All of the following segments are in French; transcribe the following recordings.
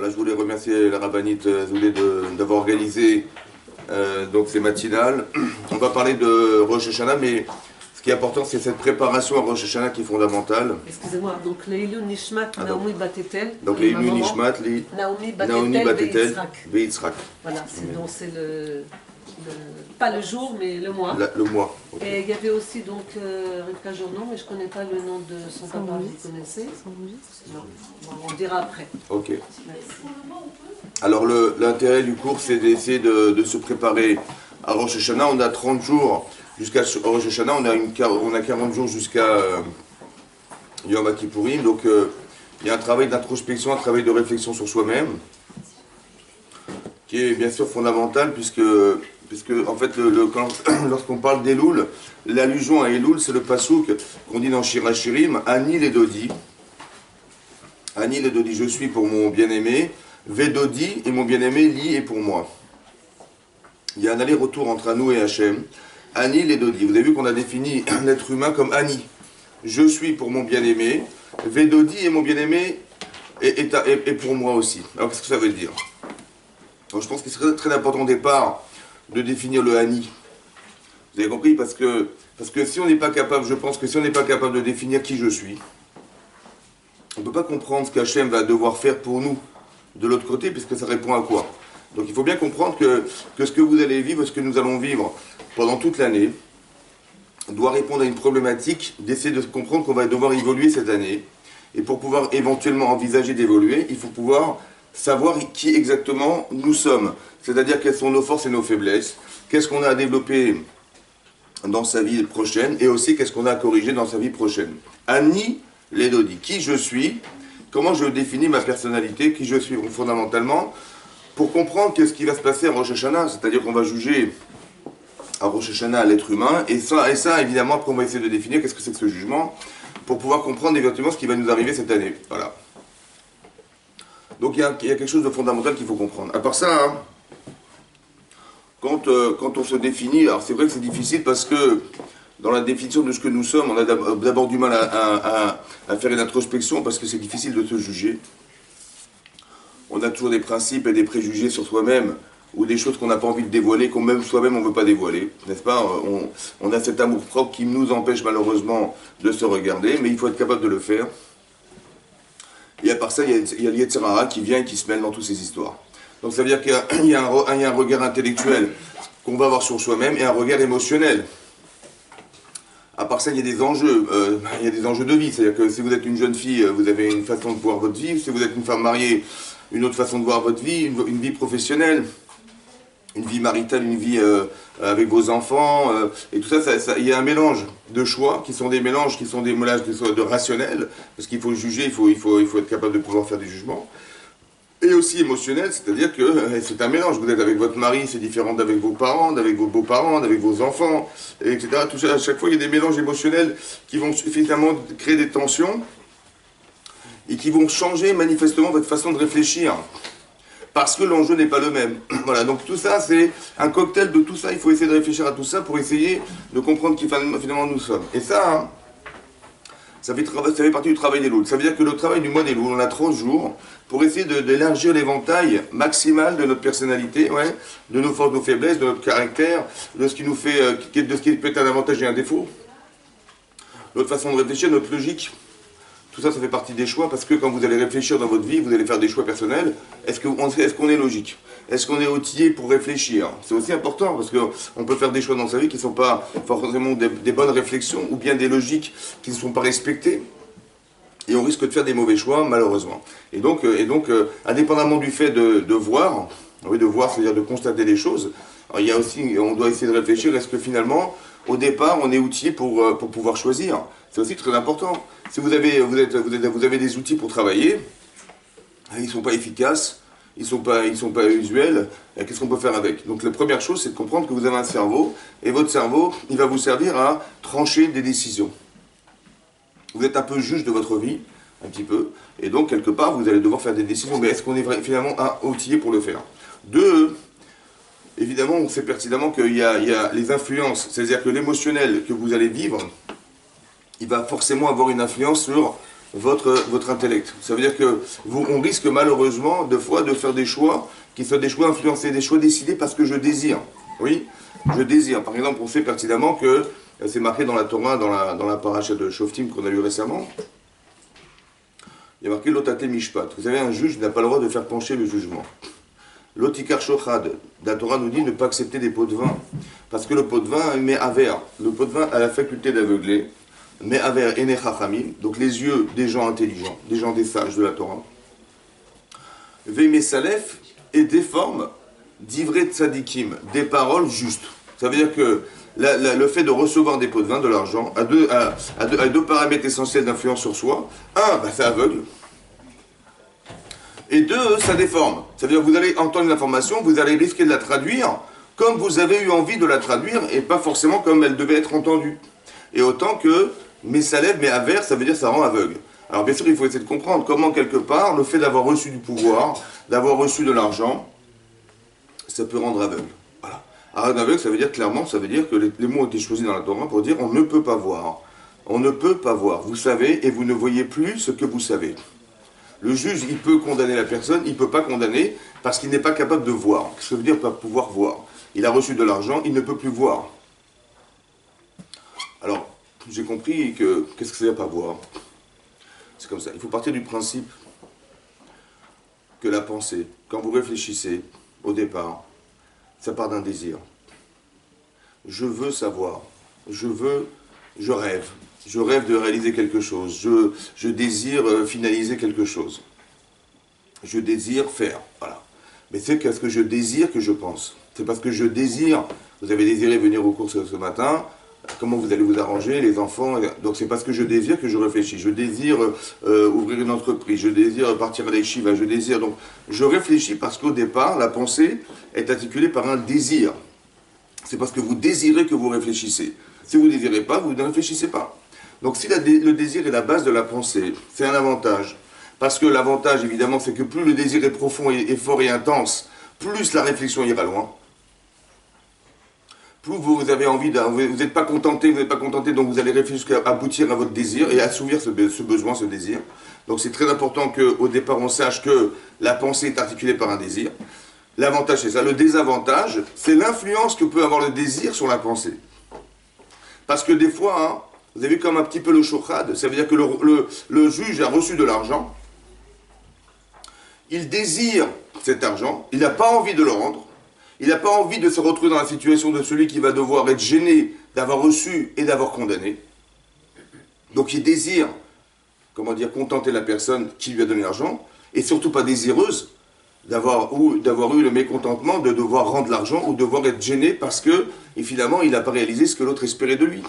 Voilà, je voulais remercier la rabbinite Azoulay d'avoir organisé donc ces matinales. On va parler de Rosh Hashanah, mais ce qui est important, c'est cette préparation à Rosh Hashanah qui est fondamentale. Excusez-moi, donc Leilou Nishmat Naomi Batetel. Donc Leilou Nishmat, Naomi Batetel, Yitzhak. Voilà, c'est pas le jour, mais le mois. Le mois. Okay. Et il y avait aussi donc Rivka Journon, mais je ne connais pas le nom de son papa, vous connaissez? Non, bon, on dira après. Ok. Merci. Alors l'intérêt du cours, c'est d'essayer de se préparer à Rosh Hashanah. On a 30 jours jusqu'à Rosh Hashanah, on a 40 jours jusqu'à Yom Kippourim. Donc il y a un travail d'introspection, un travail de réflexion sur soi-même, qui est bien sûr fondamental, puisque en fait, lorsqu'on parle d'Elul, l'allusion à Elul, c'est le pasouk qu'on dit dans Shir HaShirim, Ani les Dodi. Ani les Dodi, je suis pour mon bien-aimé. Vedodi, et mon bien-aimé, Li est pour moi. Il y a un aller-retour entre Anou et Hachem. Ani les Dodi. Vous avez vu qu'on a défini l'être humain comme Ani. Je suis pour mon bien-aimé. Vedodi, et mon bien-aimé est pour moi aussi. Alors, qu'est-ce que ça veut dire? Alors, je pense que c'est très, très important au départ de définir le Ani. Vous avez compris? Parce que si on n'est pas capable, je pense que si on n'est pas capable de définir qui je suis, on ne peut pas comprendre ce qu'Hachem va devoir faire pour nous de l'autre côté, puisque ça répond à quoi? Donc il faut bien comprendre que ce que vous allez vivre, ce que nous allons vivre pendant toute l'année, doit répondre à une problématique d'essayer de comprendre qu'on va devoir évoluer cette année. Et pour pouvoir éventuellement envisager d'évoluer, il faut pouvoir savoir qui exactement nous sommes. C'est-à-dire quelles sont nos forces et nos faiblesses, qu'est-ce qu'on a à développer dans sa vie prochaine, et aussi qu'est-ce qu'on a à corriger dans sa vie prochaine. Ani Ledodi, qui je suis, comment je définis ma personnalité, qui je suis fondamentalement, pour comprendre qu'est-ce qui va se passer à Rosh Hashanah, c'est-à-dire qu'on va juger à Rosh Hashanah l'être humain, et ça évidemment, après on va essayer de définir qu'est-ce que c'est que ce jugement, pour pouvoir comprendre exactement ce qui va nous arriver cette année. Voilà. Donc il y a quelque chose de fondamental qu'il faut comprendre. À part ça, hein, quand on se définit, alors c'est vrai que c'est difficile parce que dans la définition de ce que nous sommes, on a d'abord du mal à faire une introspection parce que c'est difficile de se juger. On a toujours des principes et des préjugés sur soi-même ou des choses qu'on n'a pas envie de dévoiler, qu'on même soi-même on ne veut pas dévoiler, n'est-ce pas? On a cet amour propre qui nous empêche malheureusement de se regarder, mais il faut être capable de le faire. Et à part ça, il y a l'Yetzer Hara qui vient et qui se mêle dans toutes ces histoires. Donc ça veut dire qu'il y a un regard intellectuel qu'on va avoir sur soi-même et un regard émotionnel. À part ça, il y a des enjeux de vie. C'est-à-dire que si vous êtes une jeune fille, vous avez une façon de voir votre vie. Si vous êtes une femme mariée, une autre façon de voir votre vie, une vie professionnelle, une vie maritale, une vie avec vos enfants. Et tout ça, il y a un mélange de choix qui sont des mélanges de rationnels, parce qu'il faut juger, il faut être capable de pouvoir faire des jugements. Et aussi émotionnel, c'est-à-dire que c'est un mélange. Vous êtes avec votre mari, c'est différent d'avec vos parents, d'avec vos beaux-parents, d'avec vos enfants, etc. Tout ça, à chaque fois, il y a des mélanges émotionnels qui vont finalement créer des tensions et qui vont changer manifestement votre façon de réfléchir. Parce que l'enjeu n'est pas le même. Voilà, donc tout ça, c'est un cocktail de tout ça. Il faut essayer de réfléchir à tout ça pour essayer de comprendre qui finalement nous sommes. Et ça, hein, ça fait partie du travail des louls. Ça veut dire que le travail du mois des louls, on a 30 jours pour essayer d'élargir l'éventail maximal de notre personnalité, ouais, de nos forces, de nos faiblesses, de notre caractère, de ce qui nous fait, de ce qui peut être un avantage et un défaut, notre façon de réfléchir, notre logique. Tout ça, ça fait partie des choix, parce que quand vous allez réfléchir dans votre vie, vous allez faire des choix personnels. Est-ce qu'on est logique? Est-ce qu'on est outillé pour réfléchir? C'est aussi important, parce qu'on peut faire des choix dans sa vie qui ne sont pas forcément des bonnes réflexions, ou bien des logiques qui ne sont pas respectées. Et on risque de faire des mauvais choix, malheureusement. Et donc indépendamment du fait de voir, oui, de voir, c'est-à-dire de constater les choses, il y a aussi, on doit essayer de réfléchir, est-ce que finalement, au départ, on est outillé pour pouvoir choisir? C'est aussi très important. Si vous avez des outils pour travailler, ils ne sont pas efficaces, ils sont pas usuels, qu'est-ce qu'on peut faire avec? Donc la première chose, c'est de comprendre que vous avez un cerveau, et votre cerveau, il va vous servir à trancher des décisions. Vous êtes un peu juge de votre vie, un petit peu, et donc quelque part, vous allez devoir faire des décisions, mais est-ce qu'on est finalement outillé pour le faire? Deux, évidemment, on sait pertinemment qu'il y a les influences, c'est-à-dire que l'émotionnel que vous allez vivre, il va forcément avoir une influence sur votre intellect. Ça veut dire que on risque malheureusement, de fois, de faire des choix qui soient des choix influencés, des choix décidés parce que je désire. Oui, je désire. Par exemple, on sait pertinemment que, c'est marqué dans la Torah, dans la paracha de Shoftim qu'on a lu récemment, il y a marqué l'otate mishpat. Vous savez, un juge n'a pas le droit de faire pencher le jugement. L'otikar shochad, la Torah nous dit ne pas accepter des pots de vin. Parce que le pot de vin met aver. Le pot de vin a la faculté d'aveugler. Mais aver ene chachamim, donc les yeux des gens intelligents, des gens des sages de la Torah. Veime salef et déforme d'ivret tzadikim, des paroles justes. Ça veut dire que le fait de recevoir des pots de vin, de l'argent, a deux paramètres essentiels d'influence sur soi. Un, ça aveugle. Et deux, ça déforme. Ça veut dire que vous allez entendre une information, vous allez risquer de la traduire comme vous avez eu envie de la traduire et pas forcément comme elle devait être entendue. Et autant que mais ça lève, mais aver, ça veut dire ça rend aveugle. Alors bien sûr, il faut essayer de comprendre comment quelque part, le fait d'avoir reçu du pouvoir, d'avoir reçu de l'argent, ça peut rendre aveugle. Voilà. Alors aveugle, ça veut dire clairement, ça veut dire que les mots ont été choisis dans la Torah pour dire on ne peut pas voir. On ne peut pas voir. Vous savez et vous ne voyez plus ce que vous savez. Le juge, il peut condamner la personne, il ne peut pas condamner parce qu'il n'est pas capable de voir. Qu'est-ce que ça veut dire pas pouvoir voir? Il a reçu de l'argent, il ne peut plus voir. Alors, j'ai compris que, qu'est-ce que ça veut dire pas voir? C'est comme ça. Il faut partir du principe que la pensée, quand vous réfléchissez, au départ, ça part d'un désir. Je veux savoir, je rêve. Je rêve de réaliser quelque chose. Je désire finaliser quelque chose. Je désire faire. Voilà. Mais c'est parce que je désire que je pense. C'est parce que je désire. Vous avez désiré venir aux courses ce matin. Comment vous allez vous arranger, les enfants. Donc c'est parce que je désire que je réfléchis. Je désire ouvrir une entreprise. Je désire partir à l'Eshiva. Je désire. Donc je réfléchis parce qu'au départ, la pensée est articulée par un désir. C'est parce que vous désirez que vous réfléchissez. Si vous ne désirez pas, vous ne réfléchissez pas. Donc si le désir est la base de la pensée, c'est un avantage. Parce que l'avantage, évidemment, c'est que plus le désir est profond et fort et intense, plus la réflexion ira loin. Plus vous avez envie, vous n'êtes pas contenté, donc vous allez réfléchir jusqu'à aboutir à votre désir et assouvir ce besoin, ce désir. Donc c'est très important qu'au départ on sache que la pensée est articulée par un désir. L'avantage c'est ça. Le désavantage, c'est l'influence que peut avoir le désir sur la pensée. Parce que des fois, hein, vous avez vu comme un petit peu le shochad, ça veut dire que le juge a reçu de l'argent, il désire cet argent, il n'a pas envie de le rendre, il n'a pas envie de se retrouver dans la situation de celui qui va devoir être gêné d'avoir reçu et d'avoir condamné. Donc il désire, contenter la personne qui lui a donné l'argent, et surtout pas désireuse d'avoir eu le mécontentement de devoir rendre l'argent ou de devoir être gêné parce que, et finalement, il n'a pas réalisé ce que l'autre espérait de lui.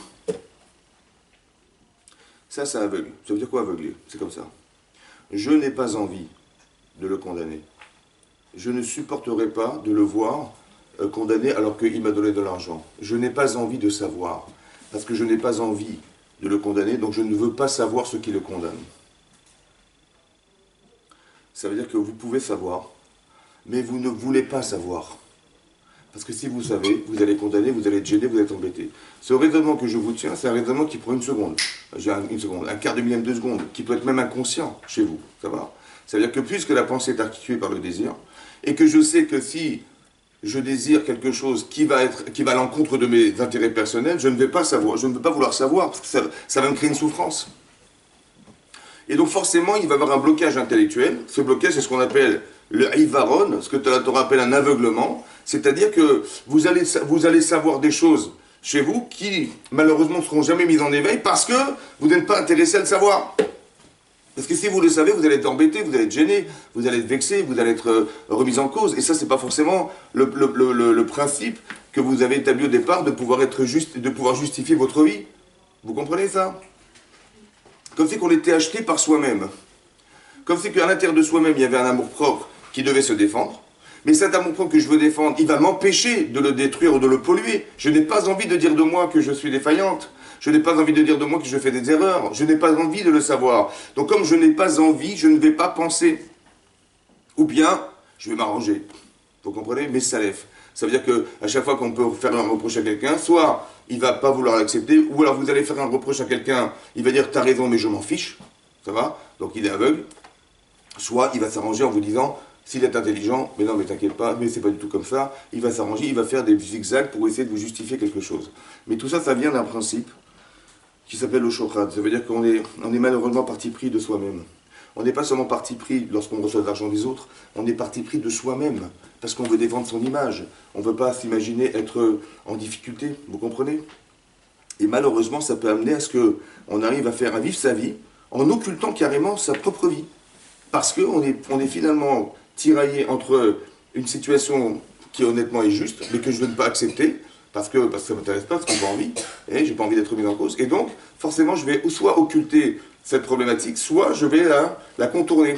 Ça aveugle. Ça veut dire quoi aveugler? C'est comme ça. Je n'ai pas envie de le condamner. Je ne supporterai pas de le voir condamné alors qu'il m'a donné de l'argent. Je n'ai pas envie de savoir, parce que je n'ai pas envie de le condamner, donc je ne veux pas savoir ce qui le condamne. Ça veut dire que vous pouvez savoir, mais vous ne voulez pas savoir. Parce que si vous savez, vous allez condamner, vous allez être gêné, vous allez être embêté. Ce raisonnement que je vous tiens, c'est un raisonnement qui prend une seconde. Une seconde, un quart de millième de seconde, qui peut être même inconscient chez vous. Ça va? Ça veut dire que puisque la pensée est articulée par le désir, et que je sais que si je désire quelque chose qui va à l'encontre de mes intérêts personnels, je ne vais pas savoir, je ne veux pas vouloir savoir, parce que ça va me créer une souffrance. Et donc forcément, il va y avoir un blocage intellectuel. Ce blocage, c'est ce qu'on appelle le hivaron, ce que la Torah appelle un aveuglement. C'est-à-dire que vous allez savoir des choses chez vous qui, malheureusement, ne seront jamais mises en éveil parce que vous n'êtes pas intéressé à le savoir. Parce que si vous le savez, vous allez être embêté, vous allez être gêné, vous allez être vexé, vous allez être remis en cause. Et ça, c'est pas forcément le principe que vous avez établi au départ de pouvoir justifier votre vie. Vous comprenez ça? Comme si qu'on était acheté par soi-même. Comme si qu'à l'intérieur de soi-même, il y avait un amour-propre qui devait se défendre. Mais cet amour-propre que je veux défendre, il va m'empêcher de le détruire ou de le polluer. Je n'ai pas envie de dire de moi que je suis défaillante. Je n'ai pas envie de dire de moi que je fais des erreurs. Je n'ai pas envie de le savoir. Donc comme je n'ai pas envie, je ne vais pas penser. Ou bien, je vais m'arranger. Vous comprenez? Mais ça lève. Ça veut dire qu'à chaque fois qu'on peut faire un reproche à quelqu'un, soit il ne va pas vouloir l'accepter, ou alors vous allez faire un reproche à quelqu'un, il va dire « t'as raison, mais je m'en fiche ». Ça va? Donc il est aveugle. Soit il va s'arranger en vous disant, s'il est intelligent, mais non, mais t'inquiète pas, mais c'est pas du tout comme ça, il va s'arranger, il va faire des zigzags pour essayer de vous justifier quelque chose. Mais tout ça, ça vient d'un principe qui s'appelle le shochrad. Ça veut dire qu'on est malheureusement parti pris de soi-même. On n'est pas seulement parti pris lorsqu'on reçoit de l'argent des autres, on est parti pris de soi-même, parce qu'on veut défendre son image. On ne veut pas s'imaginer être en difficulté, vous comprenez? Et malheureusement, ça peut amener à ce qu'on arrive à vivre sa vie en occultant carrément sa propre vie. Parce qu'on est finalement tiraillé entre une situation qui honnêtement est juste, mais que je ne veux pas accepter, parce que ça ne m'intéresse pas, parce que j'ai pas envie, et j'ai pas envie d'être mis en cause. Et donc, forcément, je vais soit occulter cette problématique, soit je vais la contourner.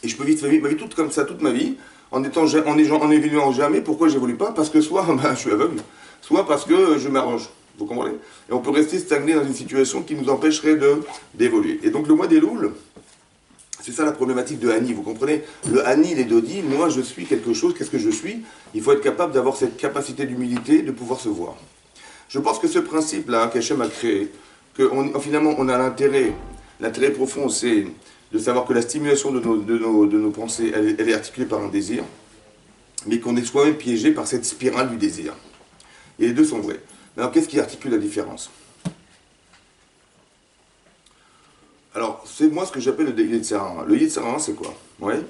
Et je peux vivre ma vie toute comme ça, toute ma vie, en évoluant jamais. Pourquoi j'évolue pas? Parce que soit je suis aveugle, soit parce que je m'arrange. Vous comprenez? Et on peut rester stagné dans une situation qui nous empêcherait d'évoluer. Et donc le mois des Louls, c'est ça la problématique de Hani, vous comprenez? Le Hani, les Dodi, moi je suis quelque chose, qu'est-ce que je suis? Il faut être capable d'avoir cette capacité d'humilité, de pouvoir se voir. Je pense que ce principe-là qu'Hachem a créé, que finalement on a l'intérêt profond, c'est de savoir que la stimulation de nos pensées, elle est articulée par un désir, mais qu'on est soi-même piégé par cette spirale du désir. Et les deux sont vrais. Alors qu'est-ce qui articule la différence? Alors, c'est moi ce que j'appelle le Yetzirah. Le Yetzirah, c'est quoi? Ouais.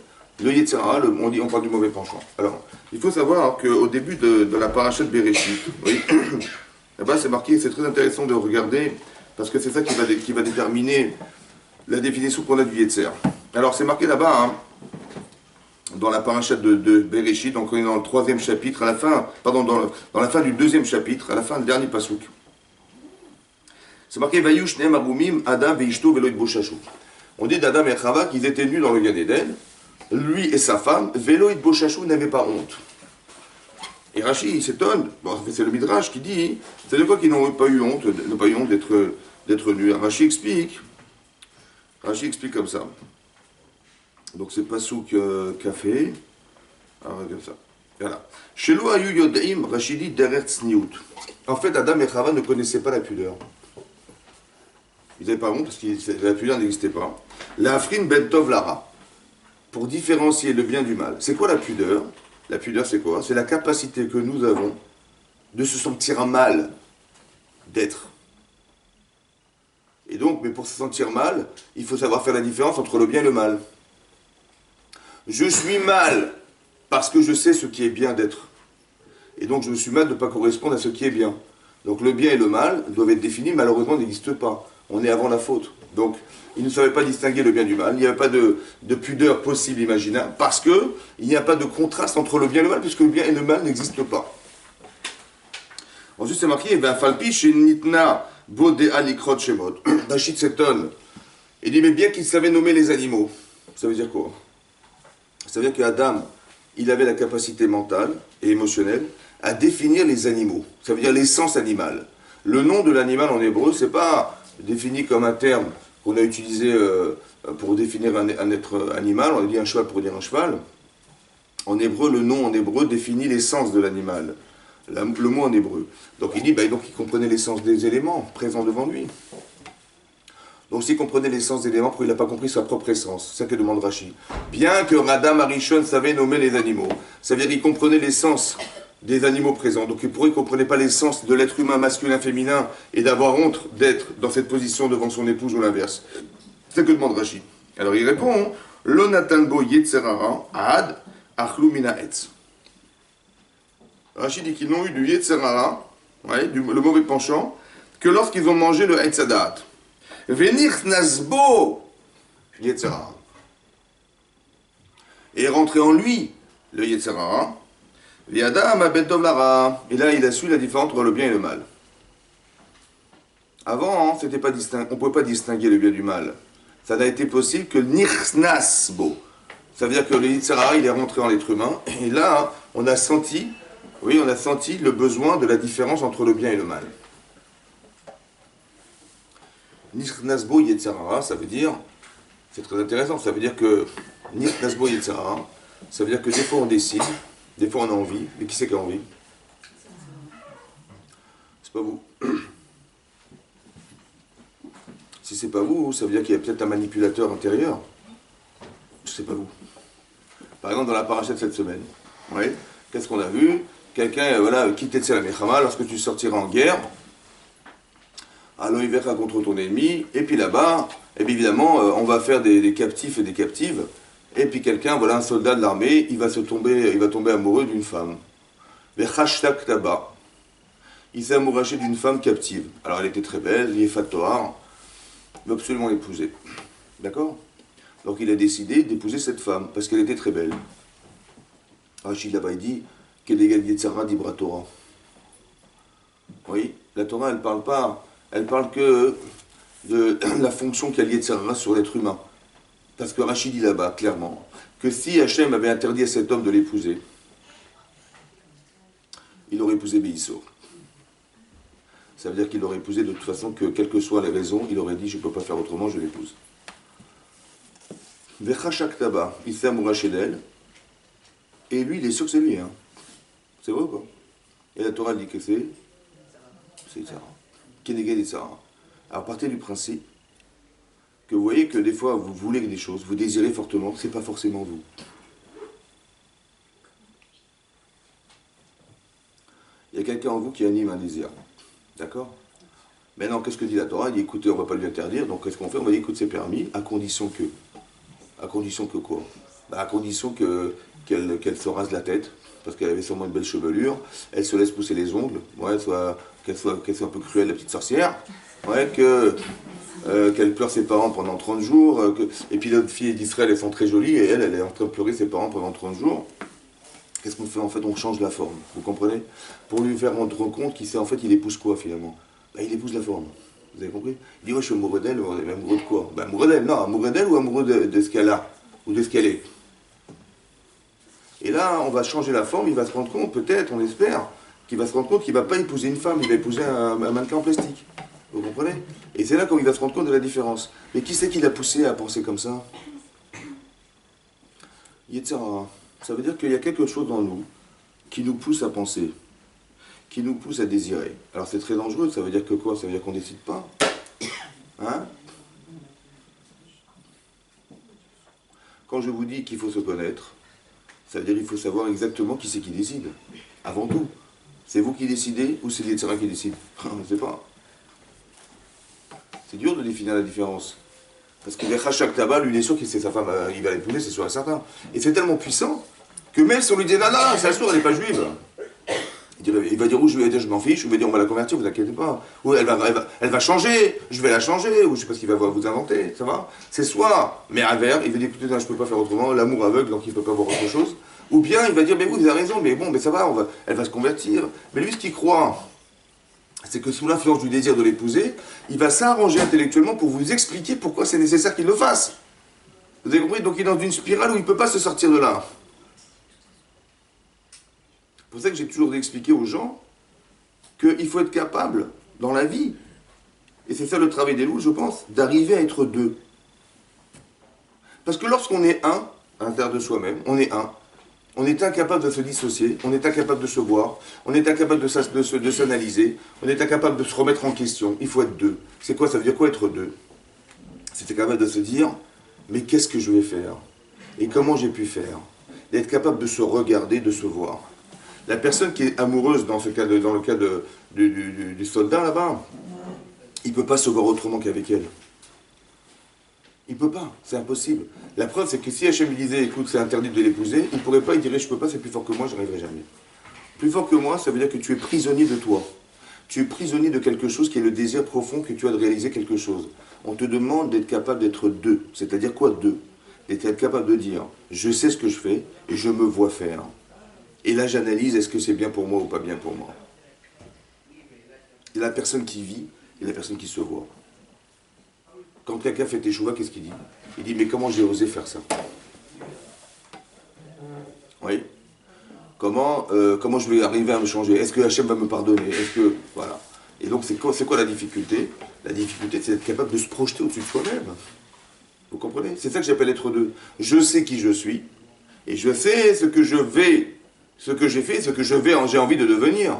Le Yetzirah, on parle du mauvais penchant. Alors, il faut savoir qu'au début de la paracha de Bereshit, oui, là-bas c'est marqué, c'est très intéressant de regarder, parce que c'est ça qui va déterminer la définition qu'on a du Yetzer. Alors, c'est marqué là-bas, hein, dans la paracha de Bereshit, donc on est dans le 3e chapitre, à la fin, pardon, dans la fin du 2e chapitre, à la fin du dernier pasouk. C'est marqué Vayush Neem Abumim Adam Veishto Velo Itboshashu. On dit d'Adam et Chava qu'ils étaient nus dans le Gan Eden, lui et sa femme, Velo Itboshashu n'avaient pas honte. Et Rashi s'étonne, bon, c'est le Midrash qui dit, c'est de quoi qu'ils n'ont pas eu honte d'être nus. Rashi explique comme ça. Donc c'est Pasouk Café. Alors comme ça. Voilà. Shelo Ayu Yodaim, Rashi dit Derer Tzniut. En fait, Adam et Chava ne connaissaient pas la pudeur. Ils n'avaient pas honte parce que la pudeur n'existait pas. La Afrin Ben Tov Lara. Pour différencier le bien du mal. C'est quoi la pudeur? La pudeur, c'est quoi? C'est la capacité que nous avons de se sentir mal d'être. Et donc, mais pour se sentir mal, il faut savoir faire la différence entre le bien et le mal. Je suis mal parce que je sais ce qui est bien d'être. Et donc, je me suis mal de ne pas correspondre à ce qui est bien. Donc, le bien et le mal doivent être définis, malheureusement, n'existent pas. On est avant la faute. Donc, ils ne savaient pas distinguer le bien du mal. Il n'y avait pas de pudeur possible, imaginable, parce qu'il n'y a pas de contraste entre le bien et le mal, puisque le bien et le mal n'existent pas. Ensuite, c'est marqué, Falpi chez Nitna Bodea Likrot Shemot. Rachid s'étonne. Il dit, mais bien qu'il savait nommer les animaux. Ça veut dire quoi? Ça veut dire qu'Adam, il avait la capacité mentale et émotionnelle à définir les animaux. Ça veut dire l'essence animale. Le nom de l'animal en hébreu, c'est pas défini comme un terme qu'on a utilisé pour définir un être animal. On a dit un cheval pour dire un cheval. En hébreu, le nom en hébreu définit l'essence de l'animal. Le mot en hébreu. Donc il dit, donc il comprenait l'essence des éléments présents devant lui. Donc s'il comprenait l'essence des éléments, pourquoi il n'a pas compris sa propre essence? C'est ça que demande Rashi. Bien que Radam Arishon savait nommer les animaux, ça veut dire qu'il comprenait l'essence des animaux présents. Donc il ne comprenait pas l'essence de l'être humain masculin, féminin, et d'avoir honte d'être dans cette position devant son épouse ou l'inverse. C'est ce que demande Rashi. Alors il répond, Lo natanbo yetzerara ad achlu mina etz. Rashi dit qu'ils n'ont eu du yetzerara, le mauvais penchant, que lorsqu'ils ont mangé le etzadat. Venir nasbo yetzerara. Et rentrer en lui le yetzerara. Et là, il a su la différence entre le bien et le mal. Avant, on ne pouvait pas distinguer le bien du mal. Ça n'a été possible que nirsnasbo. Ça veut dire que le Yitzhara, il est rentré en l'être humain. Et là, on a senti le besoin de la différence entre le bien et le mal. Nirsnasbo Yitzhara, ça veut dire, c'est très intéressant, ça veut dire que Nirsnasbo Yitzhara, ça veut dire que des fois on décide, des fois on a envie, mais qui c'est qui a envie? C'est pas vous. Si c'est pas vous, ça veut dire qu'il y a peut-être un manipulateur intérieur. C'est pas vous. Par exemple, dans la paracha de cette semaine, oui, qu'est-ce qu'on a vu? Quelqu'un, voilà, quitte la Mechama, lorsque tu sortiras en guerre, alors il verra contre ton ennemi, et puis là-bas, et bien évidemment, on va faire des captifs et des captives, et puis quelqu'un, voilà, un soldat de l'armée, il va tomber amoureux d'une femme. Vechashtak taba. Il s'est amouraché d'une femme captive. Alors elle était très belle, Yefat Tohar, il veut absolument l'épouser. D'accord? Donc il a décidé d'épouser cette femme, parce qu'elle était très belle. Rachid là-bas, il dit, Kedegal Yetzara Dibra Torah. Oui, la Torah, elle parle pas, elle parle que de la fonction qu'a Yetzara sur l'être humain. Parce que Rachid dit là-bas, clairement, que si Hachem avait interdit à cet homme de l'épouser, il aurait épousé Béissor. Ça veut dire qu'il aurait épousé de toute façon que, quelles que soient les raisons, il aurait dit, je ne peux pas faire autrement, je l'épouse. Vechashak Taba, il s'est amouraché d'elle, et lui, il est sûr que c'est lui, hein. C'est vrai ou pas? Et la Torah dit que c'est Sarah. Keneged et Sarah. Alors partez du principe que vous voyez que des fois vous voulez des choses, vous désirez fortement, c'est pas forcément vous. Il y a quelqu'un en vous qui anime un désir. D'accord? Maintenant, qu'est-ce que dit la Torah? Il dit écoutez, on ne va pas lui interdire, donc qu'est-ce qu'on fait? On va dire écoute, c'est permis, à condition que. À condition que quoi? À condition qu'elle se rase la tête, parce qu'elle avait sûrement une belle chevelure, elle se laisse pousser les ongles, ouais, qu'elle soit un peu cruelle, la petite sorcière, ouais, qu'elle pleure ses parents pendant 30 jours, et puis l'autre fille d'Israël, elles sont très jolies, et elle est en train de pleurer ses parents pendant 30 jours. Qu'est-ce qu'on fait? En fait, on change la forme, vous comprenez? Pour lui faire rendre compte qu'il sait, en fait, il épouse quoi finalement? Il épouse la forme. Vous avez compris? Il dit, ouais, je suis amoureux d'elle, mais amoureux de quoi? Amoureux d'elle, non, amoureux d'elle ou amoureux de ce qu'elle a, ou de ce qu'elle est. Et là, on va changer la forme, il va se rendre compte, peut-être, on espère, qu'il va se rendre compte qu'il ne va pas épouser une femme, il va épouser un mannequin en plastique. Vous comprenez? Et c'est là qu'il va se rendre compte de la différence. Mais qui c'est qui l'a poussé à penser comme ça? Yetzara. Ça veut dire qu'il y a quelque chose dans nous qui nous pousse à penser, qui nous pousse à désirer. Alors c'est très dangereux, ça veut dire que quoi? Ça veut dire qu'on ne décide pas. Hein? Quand je vous dis qu'il faut se connaître, ça veut dire qu'il faut savoir exactement qui c'est qui décide. Avant tout. C'est vous qui décidez ou c'est Yetzara qui décide? On ne sait pas. C'est dur de définir la différence. Parce que Vechashak Taba, lui, il est sûr que c'est sa femme, il va l'épouser, c'est sûr et certain. Et c'est tellement puissant que même si on lui dit non, non, c'est sûr, elle n'est pas juive. Il va dire, ou je vais dire, je m'en fiche, ou il va dire, on va la convertir, vous inquiétez pas. Ou elle va changer, je vais la changer, ou je sais pas ce qu'il va vous inventer, ça va? C'est soit, mais à verre, il va dire, écoutez, non, je peux pas faire autrement, l'amour aveugle, donc il peut pas voir autre chose. Ou bien il va dire, mais vous avez raison, mais bon, mais ça va, elle va se convertir. Mais lui, ce qu'il croit, c'est que sous l'influence du désir de l'épouser, il va s'arranger intellectuellement pour vous expliquer pourquoi c'est nécessaire qu'il le fasse. Vous avez compris? Donc il est dans une spirale où il ne peut pas se sortir de là. C'est pour ça que j'ai toujours expliqué aux gens qu'il faut être capable, dans la vie, et c'est ça le travail des loups, je pense, d'arriver à être deux. Parce que lorsqu'on est un, à l'intérieur de soi-même, on est un, on est incapable de se dissocier, on est incapable de se voir, on est incapable de s'analyser, on est incapable de se remettre en question. Il faut être deux. C'est quoi? Ça veut dire quoi être deux? C'est être capable de se dire, mais qu'est-ce que je vais faire? Et comment j'ai pu faire? D'être capable de se regarder, de se voir. La personne qui est amoureuse dans le cas du soldat là-bas, il ne peut pas se voir autrement qu'avec elle. Il ne peut pas, c'est impossible. La preuve, c'est que si Hachem lui disait, écoute, c'est interdit de l'épouser, il ne pourrait pas, il dirait, je ne peux pas, c'est plus fort que moi, je n'arriverai jamais. Plus fort que moi, ça veut dire que tu es prisonnier de toi. Tu es prisonnier de quelque chose qui est le désir profond que tu as de réaliser quelque chose. On te demande d'être capable d'être deux. C'est-à-dire quoi deux? D'être capable de dire, je sais ce que je fais et je me vois faire. Et là, j'analyse, est-ce que c'est bien pour moi ou pas bien pour moi? Il y a la personne qui vit et la personne qui se voit. Quand quelqu'un fait teshuva, qu'est-ce qu'il dit? Il dit, mais comment j'ai osé faire ça? Oui. Comment je vais arriver à me changer? Est-ce que Hachem va me pardonner? Est-ce que... Voilà. Et donc, c'est quoi la difficulté? La difficulté, c'est d'être capable de se projeter au-dessus de soi-même. Vous comprenez? C'est ça que j'appelle être deux. Je sais qui je suis, et je sais ce que je vais, ce que j'ai fait, ce que j'ai envie de devenir.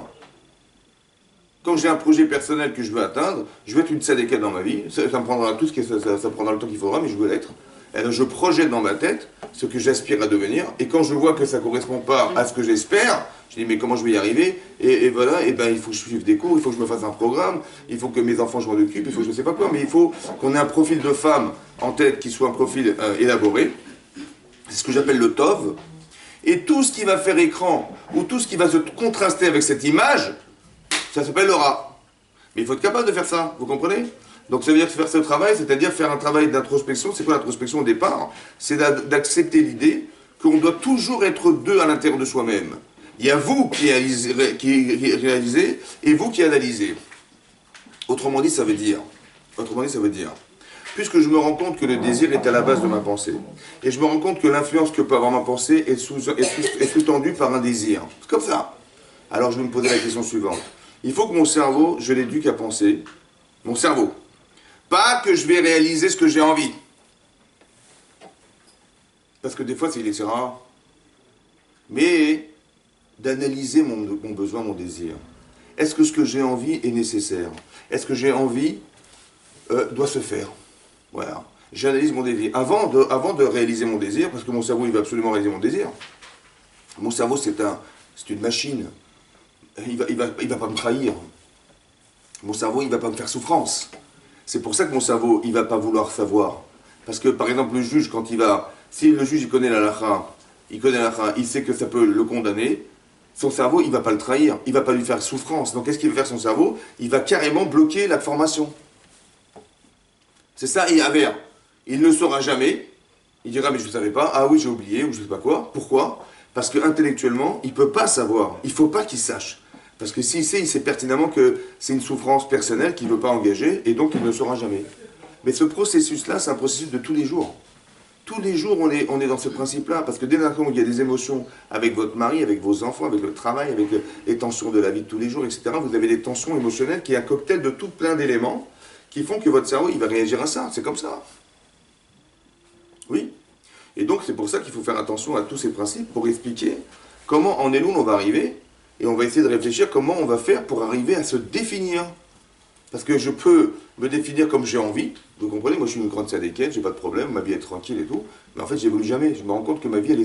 Quand j'ai un projet personnel que je veux atteindre, je veux être une tzadékette dans ma vie, ça me prendra tout ce qui, ça prendra le temps qu'il faudra, mais je veux l'être. Et alors je projette dans ma tête ce que j'aspire à devenir, et quand je vois que ça ne correspond pas à ce que j'espère, je dis mais comment je vais y arriver, et voilà, et ben il faut que je suive des cours, il faut que je me fasse un programme, il faut que mes enfants je m'en occupe, il faut que je ne sais pas quoi, mais il faut qu'on ait un profil de femme en tête qui soit un profil élaboré. C'est ce que j'appelle le Tov. Et tout ce qui va faire écran, ou tout ce qui va se contraster avec cette image, ça s'appelle le Ra. Mais il faut être capable de faire ça, vous comprenez? Donc ça veut dire faire ce travail, c'est-à-dire faire un travail d'introspection. C'est quoi l'introspection au départ? C'est d'accepter l'idée qu'on doit toujours être deux à l'intérieur de soi-même. Il y a vous qui réalisez et vous qui analysez. Autrement dit, ça veut dire, puisque je me rends compte que le désir est à la base de ma pensée, et je me rends compte que l'influence que peut avoir ma pensée est sous-tendue par un désir. C'est comme ça. Alors je vais me poser la question suivante. Il faut que mon cerveau, je l'éduque à penser. Mon cerveau. Pas que je vais réaliser ce que j'ai envie. Parce que des fois, c'est rare. Mais d'analyser mon besoin, mon désir. Est-ce que ce que j'ai envie est nécessaire? Est-ce que j'ai envie doit se faire? Voilà. J'analyse mon désir. Avant de réaliser mon désir, parce que mon cerveau, il va absolument réaliser mon désir. Mon cerveau, c'est une machine. Il va pas me trahir. Mon cerveau, il va pas me faire souffrance. C'est pour ça que mon cerveau, il va pas vouloir savoir. Parce que, par exemple, le juge, quand il va... Si le juge, il connaît la halakha, il sait que ça peut le condamner, son cerveau, il va pas le trahir. Il va pas lui faire souffrance. Donc, qu'est-ce qu'il va faire, son cerveau? Il va carrément bloquer la formation. C'est ça, il avère. Il ne saura jamais. Il dira, mais je ne savais pas. Ah oui, j'ai oublié, ou je ne sais pas quoi. Pourquoi? Parce qu'intellectuellement, il ne peut pas savoir. Il ne faut pas qu'il sache. Parce que s'il sait, il sait pertinemment que c'est une souffrance personnelle qu'il ne veut pas engager, et donc il ne saura jamais. Mais ce processus-là, c'est un processus de tous les jours. Tous les jours, on est dans ce principe-là. Parce que dès l'instant où il y a des émotions avec votre mari, avec vos enfants, avec le travail, avec les tensions de la vie de tous les jours, etc., vous avez des tensions émotionnelles qui est un cocktail de tout plein d'éléments qui font que votre cerveau, il va réagir à ça. C'est comme ça. Oui. Et donc, c'est pour ça qu'il faut faire attention à tous ces principes pour expliquer comment en Elul on va arriver, et on va essayer de réfléchir comment on va faire pour arriver à se définir. Parce que je peux me définir comme j'ai envie, vous comprenez, moi je suis une grande tzadékette, j'ai pas de problème, ma vie est tranquille et tout, mais en fait j'évolue jamais, je me rends compte que ma vie elle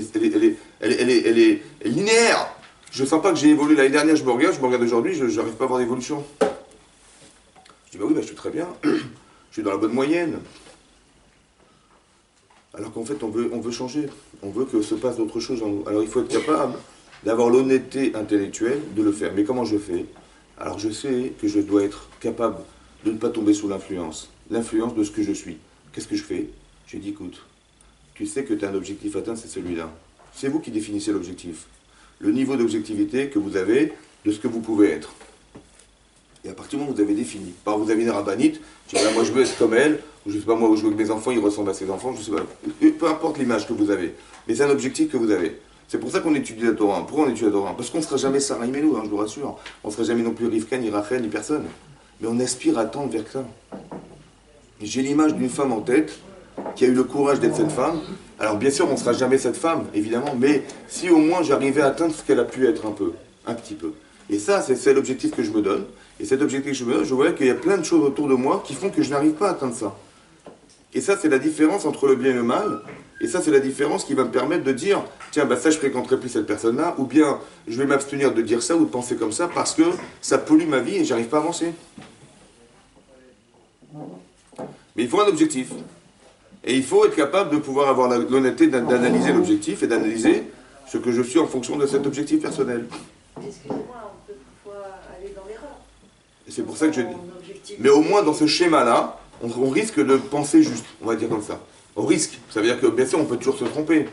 est linéaire. Je sens pas que j'ai évolué l'année dernière, je me regarde aujourd'hui, je n'arrive pas à avoir d'évolution. Je dis bah oui, bah, je suis très bien, je suis dans la bonne moyenne. Alors qu'en fait on veut changer, on veut que se passe d'autres choses en nous. Alors il faut être capable d'avoir l'honnêteté intellectuelle de le faire. Mais comment je fais? Alors je sais que je dois être capable de ne pas tomber sous l'influence de ce que je suis. Qu'est-ce que je fais? Je dis écoute, tu sais que tu as un objectif atteint, c'est celui-là. C'est vous qui définissez l'objectif. Le niveau d'objectivité que vous avez de ce que vous pouvez être. Et à partir du moment où vous avez défini, par vous avez une rabbinite, je dis moi je veux être comme elle, ou je sais pas moi, je veux que mes enfants ils ressemblent à ses enfants, je sais pas. Peu importe l'image que vous avez, mais c'est un objectif que vous avez. C'est pour ça qu'on étudie la Torah. Pourquoi on étudie la Torah? Parce qu'on ne sera jamais Sarah Imenu, je vous rassure. On ne sera jamais non plus Rivka, ni Rachel, ni personne. Mais on aspire à tendre vers ça. J'ai l'image d'une femme en tête qui a eu le courage d'être cette femme. Alors bien sûr, on ne sera jamais cette femme, évidemment, mais si au moins j'arrivais à atteindre ce qu'elle a pu être un petit peu. Et ça, c'est l'objectif que je me donne. Et cet objectif que je me donne, je vois qu'il y a plein de choses autour de moi qui font que je n'arrive pas à atteindre ça. Et ça, c'est la différence entre le bien et le mal. Et ça, c'est la différence qui va me permettre de dire, tiens, bah ça, je fréquenterai plus cette personne-là, ou bien, je vais m'abstenir de dire ça ou de penser comme ça, parce que ça pollue ma vie et j'arrive pas à avancer. Mais il faut un objectif. Et il faut être capable de pouvoir avoir l'honnêteté d'analyser l'objectif et d'analyser ce que je suis en fonction de cet objectif personnel. Excusez-moi, on peut parfois aller dans l'erreur. Et c'est pour ça que je dis. Mais au moins, dans ce schéma-là, on risque de penser juste, on va dire comme ça. On risque. Ça veut dire que, bien sûr, on peut toujours se tromper.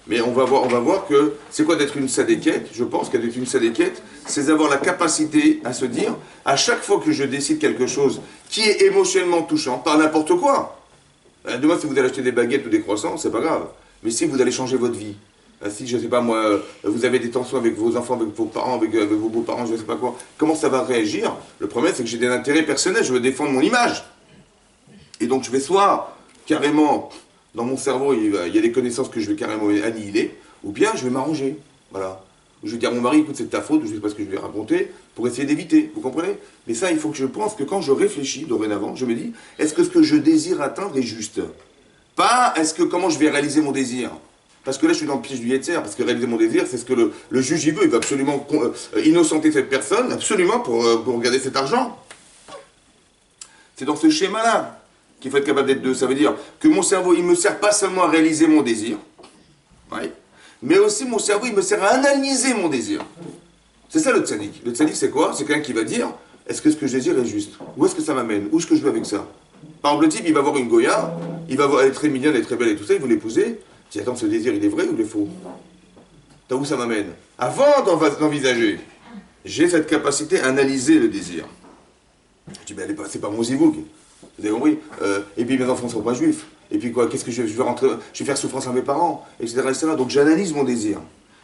Mais on va voir que c'est quoi d'être une sadéquette? Je pense qu'être une sadéquette, c'est d'avoir la capacité à se dire, à chaque fois que je décide quelque chose qui est émotionnellement touchant, par n'importe quoi. Demain, si vous allez acheter des baguettes ou des croissants, c'est pas grave. Mais si vous allez changer votre vie, si, je sais pas moi, vous avez des tensions avec vos enfants, avec vos parents, avec vos beaux-parents, je sais pas quoi, comment ça va réagir? Le problème, c'est que j'ai des intérêts personnels, je veux défendre mon image. Et donc, je vais soit carrément... Dans mon cerveau, il y a des connaissances que je vais carrément annihiler, ou bien je vais m'arranger. Voilà. je vais dire à mon mari, écoute, c'est de ta faute, ou je ne sais pas ce que je vais raconter, pour essayer d'éviter, vous comprenez? Mais ça, il faut que je pense que quand je réfléchis, dorénavant, je me dis, est-ce que ce que je désire atteindre est juste? Pas, comment je vais réaliser mon désir? Parce que là, je suis dans le piège du Yetzer, parce que réaliser mon désir, c'est ce que le juge, il veut. Il veut absolument innocenter cette personne, absolument, pour garder cet argent. C'est dans ce schéma-là qu'il faut être capable d'être deux. Ça veut dire que mon cerveau, il ne me sert pas seulement à réaliser mon désir, ouais, mais aussi mon cerveau, il me sert à analyser mon désir. C'est ça le tzaddik. Le tzaddik, c'est quoi? C'est quelqu'un qui va dire, est-ce que ce que je désire est juste? Où est-ce que ça m'amène? Où est-ce que je vais avec ça? Par exemple, le type, il va voir une Goya, il va voir, elle est très mignonne, elle est très belle et tout ça, il veut l'épouser. Il dit, attends, ce désir, il est vrai ou il est faux? T'as où ça m'amène? Avant d'envisager, j'ai cette capacité à analyser le désir. Je dis, ben, c'est pas mon zivouk. Vous avez compris? Et puis mes enfants ne sont pas juifs. Et puis quoi, qu'est-ce que je vais rentrer? Je vais faire souffrance à mes parents, etc. etc. Donc j'analyse mon désir.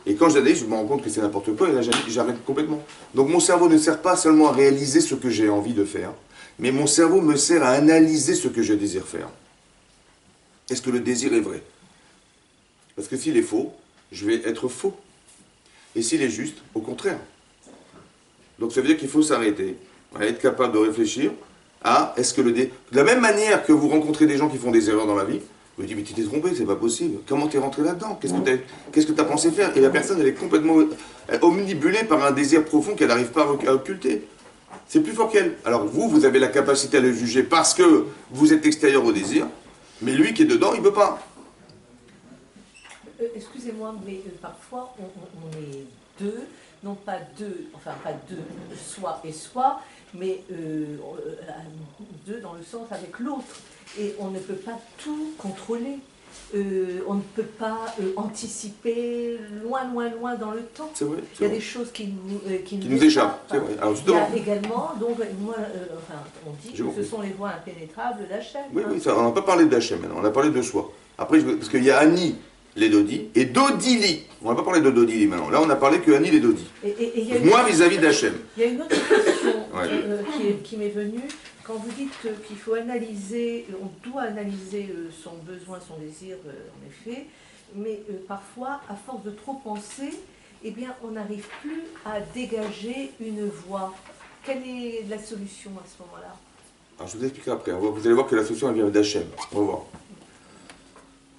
Et quand j'analyse, je me rends compte que c'est n'importe quoi, et là j'arrête complètement. Donc mon cerveau ne sert pas seulement à réaliser ce que j'ai envie de faire, mais mon cerveau me sert à analyser ce que je désire faire. Est-ce que le désir est vrai? Parce que s'il est faux, je vais être faux. Et s'il est juste, au contraire. Donc ça veut dire qu'il faut s'arrêter, être capable de réfléchir à est-ce que de la même manière que vous rencontrez des gens qui font des erreurs dans la vie, vous dites mais tu t'es trompé, c'est pas possible. Comment t'es rentré là-dedans? Qu'est-ce que t'as pensé faire? Et la personne elle est complètement omnibulée par un désir profond qu'elle n'arrive pas à occulter. C'est plus fort qu'elle. Alors vous avez la capacité à le juger parce que vous êtes extérieur au désir, mais lui qui est dedans, il ne peut pas. Excusez-moi, mais parfois on est deux, non pas deux, enfin pas deux, soi et soi, mais deux dans le sens avec l'autre. Et on ne peut pas tout contrôler. On ne peut pas anticiper loin dans le temps. C'est vrai. Il y a des choses qui nous échappent. C'est vrai. Alors justement. Il y a également, donc moi, on dit que ce sont les voies impénétrables d'Hachem. Oui, oui, ça, on n'a pas parlé d'Hachem maintenant, on a parlé de soi. Après, parce qu'il y a Annie, les Dodi, et Dodili. On n'a pas parlé de Dodili maintenant. Là, on n'a parlé que Annie, les Dodi. Moi, vis-à-vis d'Hachem. Il y a une autre question qui m'est venue. Quand vous dites qu'il faut analyser, on doit analyser son besoin, son désir, en effet, mais parfois, à force de trop penser, eh bien, on n'arrive plus à dégager une voie. Quelle est la solution à ce moment-là? Alors, je vous expliquerai après. Vous allez voir que la solution, elle vient d'Hachem. On va voir.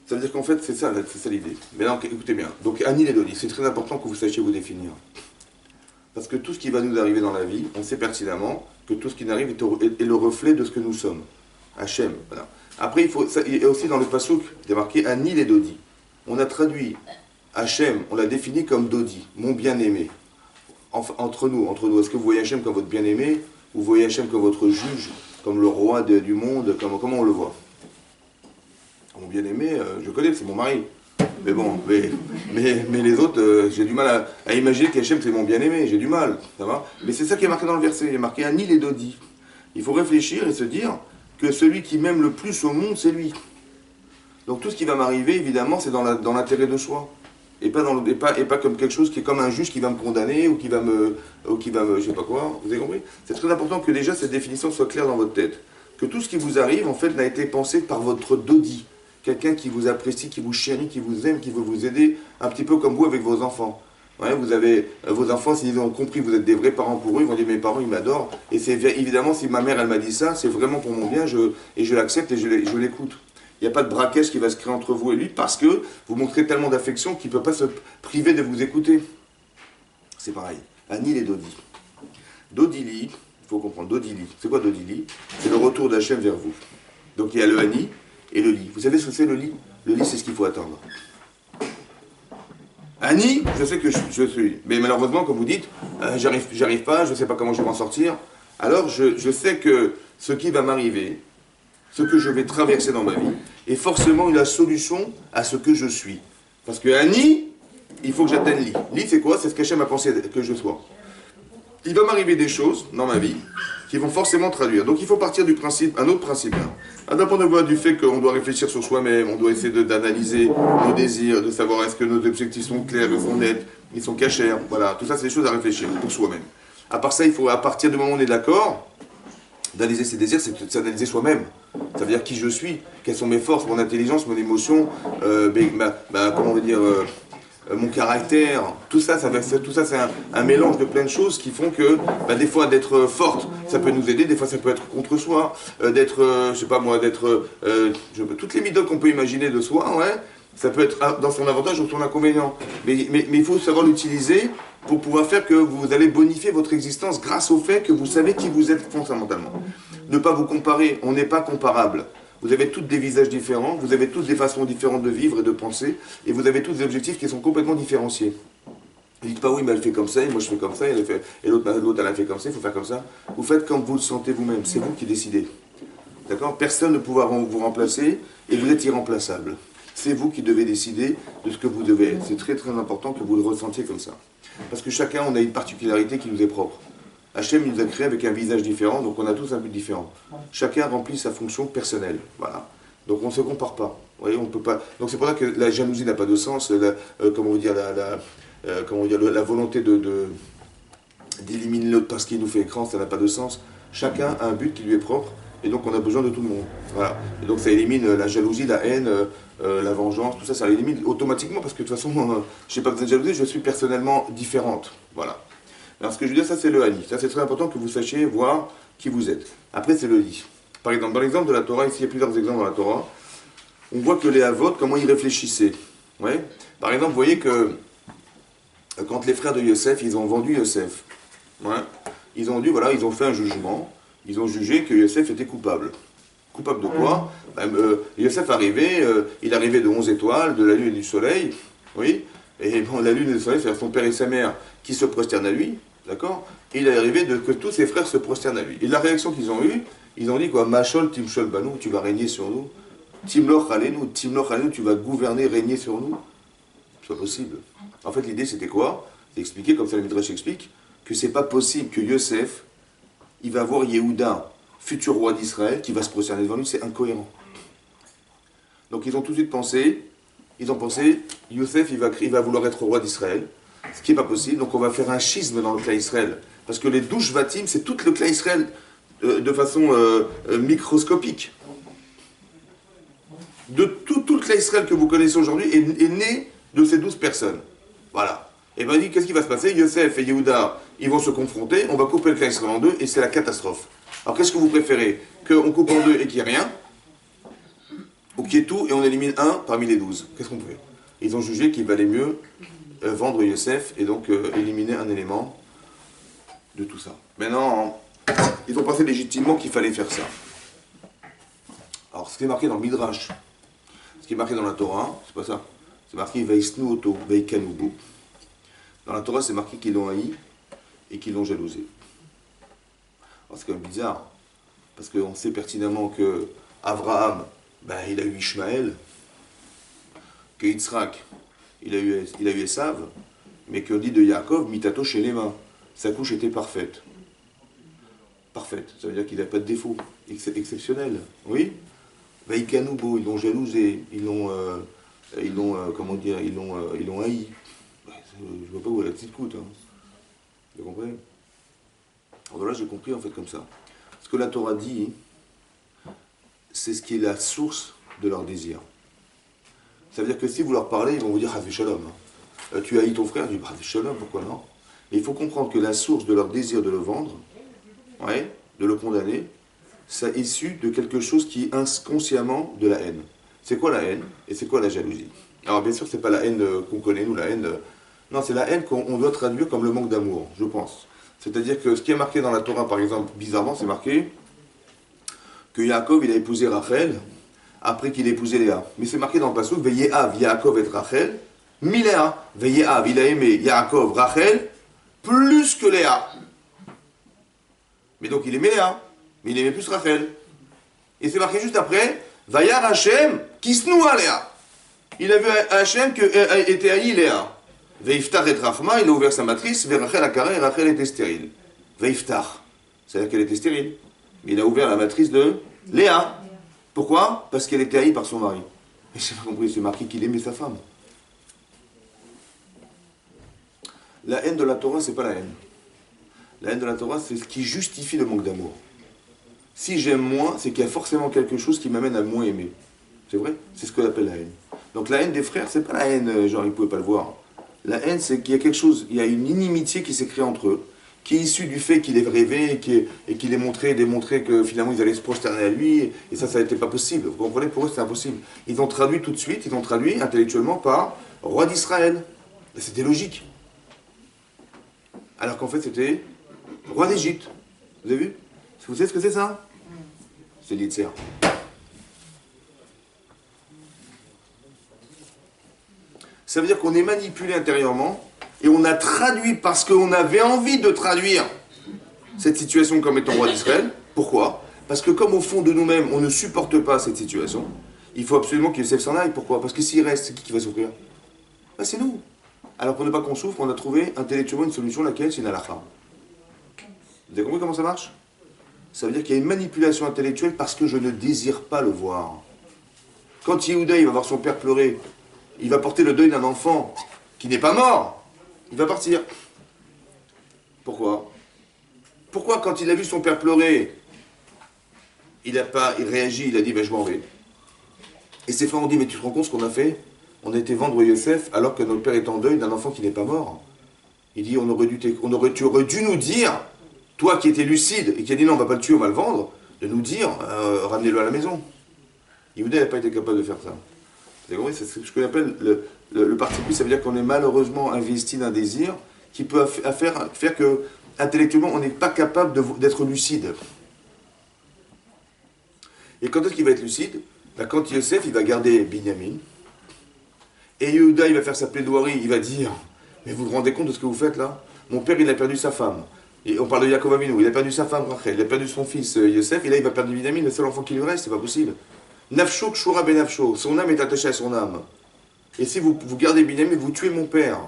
Ça veut dire qu'en fait, c'est ça l'idée. Mais là, écoutez bien. Donc, Annie les Dodi, c'est très important que vous sachiez vous définir. Parce que tout ce qui va nous arriver dans la vie, on sait pertinemment que tout ce qui nous arrive est le reflet de ce que nous sommes. Hachem, voilà. Après, il y a aussi dans le Passouk, il y a marqué Annie les Dodi. On a traduit Hachem, on l'a défini comme Dodi, mon bien-aimé. Entre nous, est-ce que vous voyez Hachem comme votre bien-aimé, ou vous voyez Hachem comme votre juge, comme le roi du monde, comment on le voit? Mon bien-aimé, je connais, c'est mon mari. Mais bon, mais les autres, j'ai du mal à imaginer qu'Hachem c'est mon bien-aimé, j'ai du mal, ça va? Mais c'est ça qui est marqué dans le verset, il est marqué Annie les Dodi. Il faut réfléchir et se dire que celui qui m'aime le plus au monde, c'est lui. Donc tout ce qui va m'arriver, évidemment, c'est dans l'intérêt de soi. Et pas comme quelque chose qui est comme un juge qui va me condamner ou qui va me je sais pas quoi, vous avez compris? C'est très important que déjà cette définition soit claire dans votre tête. Que tout ce qui vous arrive, en fait, n'a été pensé par votre Dodi. Quelqu'un qui vous apprécie, qui vous chérit, qui vous aime, qui veut vous aider, un petit peu comme vous avec vos enfants. Ouais, vous avez vos enfants, s'ils ont compris que vous êtes des vrais parents pour eux, ils vont dire mes parents ils m'adorent. Et c'est évidemment si ma mère elle m'a dit ça, c'est vraiment pour mon bien, et je l'accepte et je l'écoute. Il n'y a pas de braquage qui va se créer entre vous et lui parce que vous montrez tellement d'affection qu'il ne peut pas se priver de vous écouter. C'est pareil. Annie les Dodi. Dodili, il faut comprendre, Dodili. C'est quoi Dodili? C'est le retour d'Hachem vers vous. Donc il y a le Annie et le lit. Vous savez ce que c'est le lit? Le lit, c'est ce qu'il faut attendre. Annie, je sais que je suis. Mais malheureusement, comme vous dites, j'arrive pas, je ne sais pas comment je vais m'en sortir. Alors, je sais que ce qui va m'arriver, ce que je vais traverser dans ma vie, est forcément la solution à ce que je suis. Parce que Annie, il faut que j'atteigne Li. Li, c'est quoi? C'est ce qu'Hachem a pensé que je sois. Il va m'arriver des choses dans ma vie qui vont forcément traduire. Donc il faut partir du principe, un autre principe. Indépendamment du fait qu'on doit réfléchir sur soi-même, on doit essayer d'analyser nos désirs, de savoir est-ce que nos objectifs sont clairs, ils sont nets, ils sont cachers. Voilà, tout ça c'est des choses à réfléchir pour soi-même. À part ça, il faut, à partir du moment où on est d'accord, d'analyser ses désirs, c'est d'analyser soi-même. Ça veut dire qui je suis, quelles sont mes forces, mon intelligence, mon émotion, comment on veut dire, mon caractère, tout ça c'est un mélange de plein de choses qui font que des fois d'être forte, ça peut nous aider, des fois ça peut être contre soi, d'être, je sais pas moi, d'être, toutes les midotes qu'on peut imaginer de soi, ouais, ça peut être dans son avantage ou son inconvénient. Mais il faut savoir l'utiliser pour pouvoir faire que vous allez bonifier votre existence grâce au fait que vous savez qui vous êtes fondamentalement. Ne pas vous comparer, on n'est pas comparable. Vous avez tous des visages différents, vous avez tous des façons différentes de vivre et de penser, et vous avez tous des objectifs qui sont complètement différenciés. Ne dites pas oui, mais elle fait comme ça, et moi je fais comme ça, et l'autre elle a fait comme ça, il faut faire comme ça. Vous faites comme vous le sentez vous-même, c'est vous qui décidez. D'accord? Personne ne pourra vous remplacer, et vous êtes irremplaçable. C'est vous qui devez décider de ce que vous devez être. C'est très très important que vous le ressentiez comme ça. Parce que chacun, on a une particularité qui nous est propre. Hachem nous a créé avec un visage différent, donc on a tous un but différent. Chacun remplit sa fonction personnelle. Voilà. Donc on ne se compare pas. Vous voyez, on peut pas. Donc c'est pour ça que la jalousie n'a pas de sens. Comment dire, la volonté d'éliminer l'autre parce qu'il nous fait écran, ça n'a pas de sens. Chacun a un but qui lui est propre, et donc on a besoin de tout le monde. Voilà. Et donc ça élimine la jalousie, la haine, la vengeance, tout ça, ça l'élimine automatiquement, parce que de toute façon, je n'ai pas besoin de jalousie, je suis personnellement différente. Voilà. Alors ce que je veux dire, ça c'est le Hani. Ça c'est très important que vous sachiez voir qui vous êtes. Après c'est le Li. Par exemple, dans l'exemple de la Torah, ici il y a plusieurs exemples dans la Torah, on voit que les Havot, comment ils réfléchissaient. Ouais. Par exemple, vous voyez que quand les frères de Yosef, ils ont vendu Yosef, ouais, ils ont fait un jugement, ils ont jugé que Yosef était coupable. Coupable de quoi? Yosef arrivait, il arrivait de 11 étoiles, de la lune et du soleil, oui, et bon, la lune et le soleil, c'est son père et sa mère qui se prosternent à lui, d'accord? Et il est arrivé que tous ses frères se prosternent à lui. Et la réaction qu'ils ont eue, ils ont dit quoi? Machol, Timshol, Banou, tu vas régner sur nous. Timloch, Alenu, tu vas gouverner, régner sur nous. C'est pas possible. En fait, l'idée, c'était quoi? C'est expliquer, comme ça le Midrash explique, que c'est pas possible que Yosef, il va voir Yehuda, futur roi d'Israël, qui va se prosterner devant lui, c'est incohérent. Donc ils ont tout de suite pensé, Yosef, il va vouloir être roi d'Israël, ce qui n'est pas possible, donc on va faire un schisme dans le clan Israël. Parce que les 12 Shvatim, c'est tout le clan Israël de façon microscopique. Tout le clan Israël que vous connaissez aujourd'hui est né de ces 12 personnes. Voilà. Et bien il dit, qu'est-ce qui va se passer? Yosef et Yehuda, ils vont se confronter, on va couper le clan Israël en deux, et c'est la catastrophe. Alors qu'est-ce que vous préférez? Qu'on coupe en deux et qu'il n'y ait rien? Ou qu'il y ait tout et on élimine un parmi les 12? Qu'est-ce qu'on fait? Ils ont jugé qu'il valait mieux vendre Yosef et donc éliminer un élément de tout ça. Maintenant, ils ont pensé légitimement qu'il fallait faire ça. Alors ce qui est marqué dans le Midrash, ce qui est marqué dans la Torah, c'est pas ça. C'est marqué Vaisnu Oto, Veikanubu. Dans la Torah, c'est marqué qu'ils l'ont haï et qu'ils l'ont jalousé. Alors c'est quand même bizarre, parce qu'on sait pertinemment que Abraham, il a eu Ishmaël, que Yitzhak, il a eu Esav, mais qu'on dit de Yaakov, Mitato Shelema, sa couche était parfaite. Parfaite, ça veut dire qu'il n'a pas de défaut, exceptionnel, oui. Veikanubo, ils l'ont jalousé, ils l'ont haï. Je vois pas où est la petite coute, hein. Vous comprenez? Alors là, j'ai compris en fait comme ça. Ce que la Torah dit, c'est ce qui est la source de leur désir. Ça veut dire que si vous leur parlez, ils vont vous dire Havé Shalom. Tu haïs ton frère, tu dis Havé Shalom, pourquoi non? Et il faut comprendre que la source de leur désir de le vendre, ouais, de le condamner, ça est issu de quelque chose qui est inconsciemment de la haine. C'est quoi la haine et c'est quoi la jalousie? Alors bien sûr, c'est pas la haine qu'on connaît, nous, la haine. Non, c'est la haine qu'on doit traduire comme le manque d'amour, je pense. C'est-à-dire que ce qui est marqué dans la Torah, par exemple, bizarrement, c'est marqué que Yaakov, il a épousé Rachel après qu'il ait épousé Léa. Mais c'est marqué dans le passage, Veyehav Yaakov et Rachel, Miléa. Veyehav, il a aimé Yaakov, Rachel, plus que Léa. Mais donc il aimait Léa, mais il aimait plus Rachel. Et c'est marqué juste après, Vayar Hashem, Kisnou à Léa. Il a vu Hashem que était haï Léa. Veiftar et Rachma, il a ouvert sa matrice, vers Rachel Akara, et Rachel était stérile. Veiftar, c'est-à-dire qu'elle était stérile. Mais il a ouvert la matrice de Léa. Pourquoi? Parce qu'elle était haïe par son mari. Et j'ai pas compris, c'est marqué qu'il aimait sa femme. La haine de la Torah, c'est pas la haine. La haine de la Torah, c'est ce qui justifie le manque d'amour. Si j'aime moins, c'est qu'il y a forcément quelque chose qui m'amène à moins aimer. C'est vrai? C'est ce qu'on appelle la haine. Donc la haine des frères, c'est pas la haine, genre ils ne pouvaient pas le voir. La haine, c'est qu'il y a quelque chose, il y a une inimitié qui s'est créée entre eux, qui est issue du fait qu'il ait rêvé et qu'il ait démontré que finalement ils allaient se prosterner à lui, et ça n'était pas possible. Vous comprenez, pour eux c'était impossible. Ils ont traduit tout de suite, ils ont traduit intellectuellement par roi d'Israël. C'était logique. Alors qu'en fait c'était roi d'Égypte. Vous avez vu? Vous savez ce que c'est ça? C'est l'Yetzer. Ça veut dire qu'on est manipulé intérieurement et on a traduit parce qu'on avait envie de traduire cette situation comme étant roi d'Israël. Pourquoi? Parce que comme au fond de nous-mêmes, on ne supporte pas cette situation, il faut absolument que Yosef s'en aille. Pourquoi? Parce que s'il reste, c'est qui va souffrir? Ben, c'est nous. Alors pour ne pas qu'on souffre, on a trouvé intellectuellement une solution, laquelle? C'est une halakha. Vous avez compris comment ça marche? Ça veut dire qu'il y a une manipulation intellectuelle parce que je ne désire pas le voir. Quand Yehuda il va voir son père pleurer, il va porter le deuil d'un enfant qui n'est pas mort. Il va partir. Pourquoi? Pourquoi quand il a vu son père pleurer, il réagit, il a dit ben, je m'en vais. Et ses frères ont dit mais tu te rends compte ce qu'on a fait? On a été vendre Yosef alors que notre père est en deuil d'un enfant qui n'est pas mort. Il dit tu aurais dû nous dire, toi qui étais lucide et qui a dit non on va pas le tuer, on va le vendre, de nous dire ramenez-le à la maison. Yehuda n'a pas été capable de faire ça. Vous avez compris? C'est ce que j'appelle le parti pris, ça veut dire qu'on est malheureusement investi d'un désir qui peut faire que, intellectuellement, on n'est pas capable d'être lucide. Et quand est-ce qu'il va être lucide? Ben, quand Yosef, il va garder Binyamin, et Yehuda, il va faire sa plaidoirie, il va dire, mais vous vous rendez compte de ce que vous faites là? Mon père, il a perdu sa femme. Et on parle de Yaakov Avinu, il a perdu sa femme Rachel, il a perdu son fils Yosef, et là il va perdre Binyamin, le seul enfant qui lui reste, c'est pas possible. Nafsho kshura ben nafsho, son âme est attachée à son âme. Et si vous gardez Binyamin, vous tuez mon père.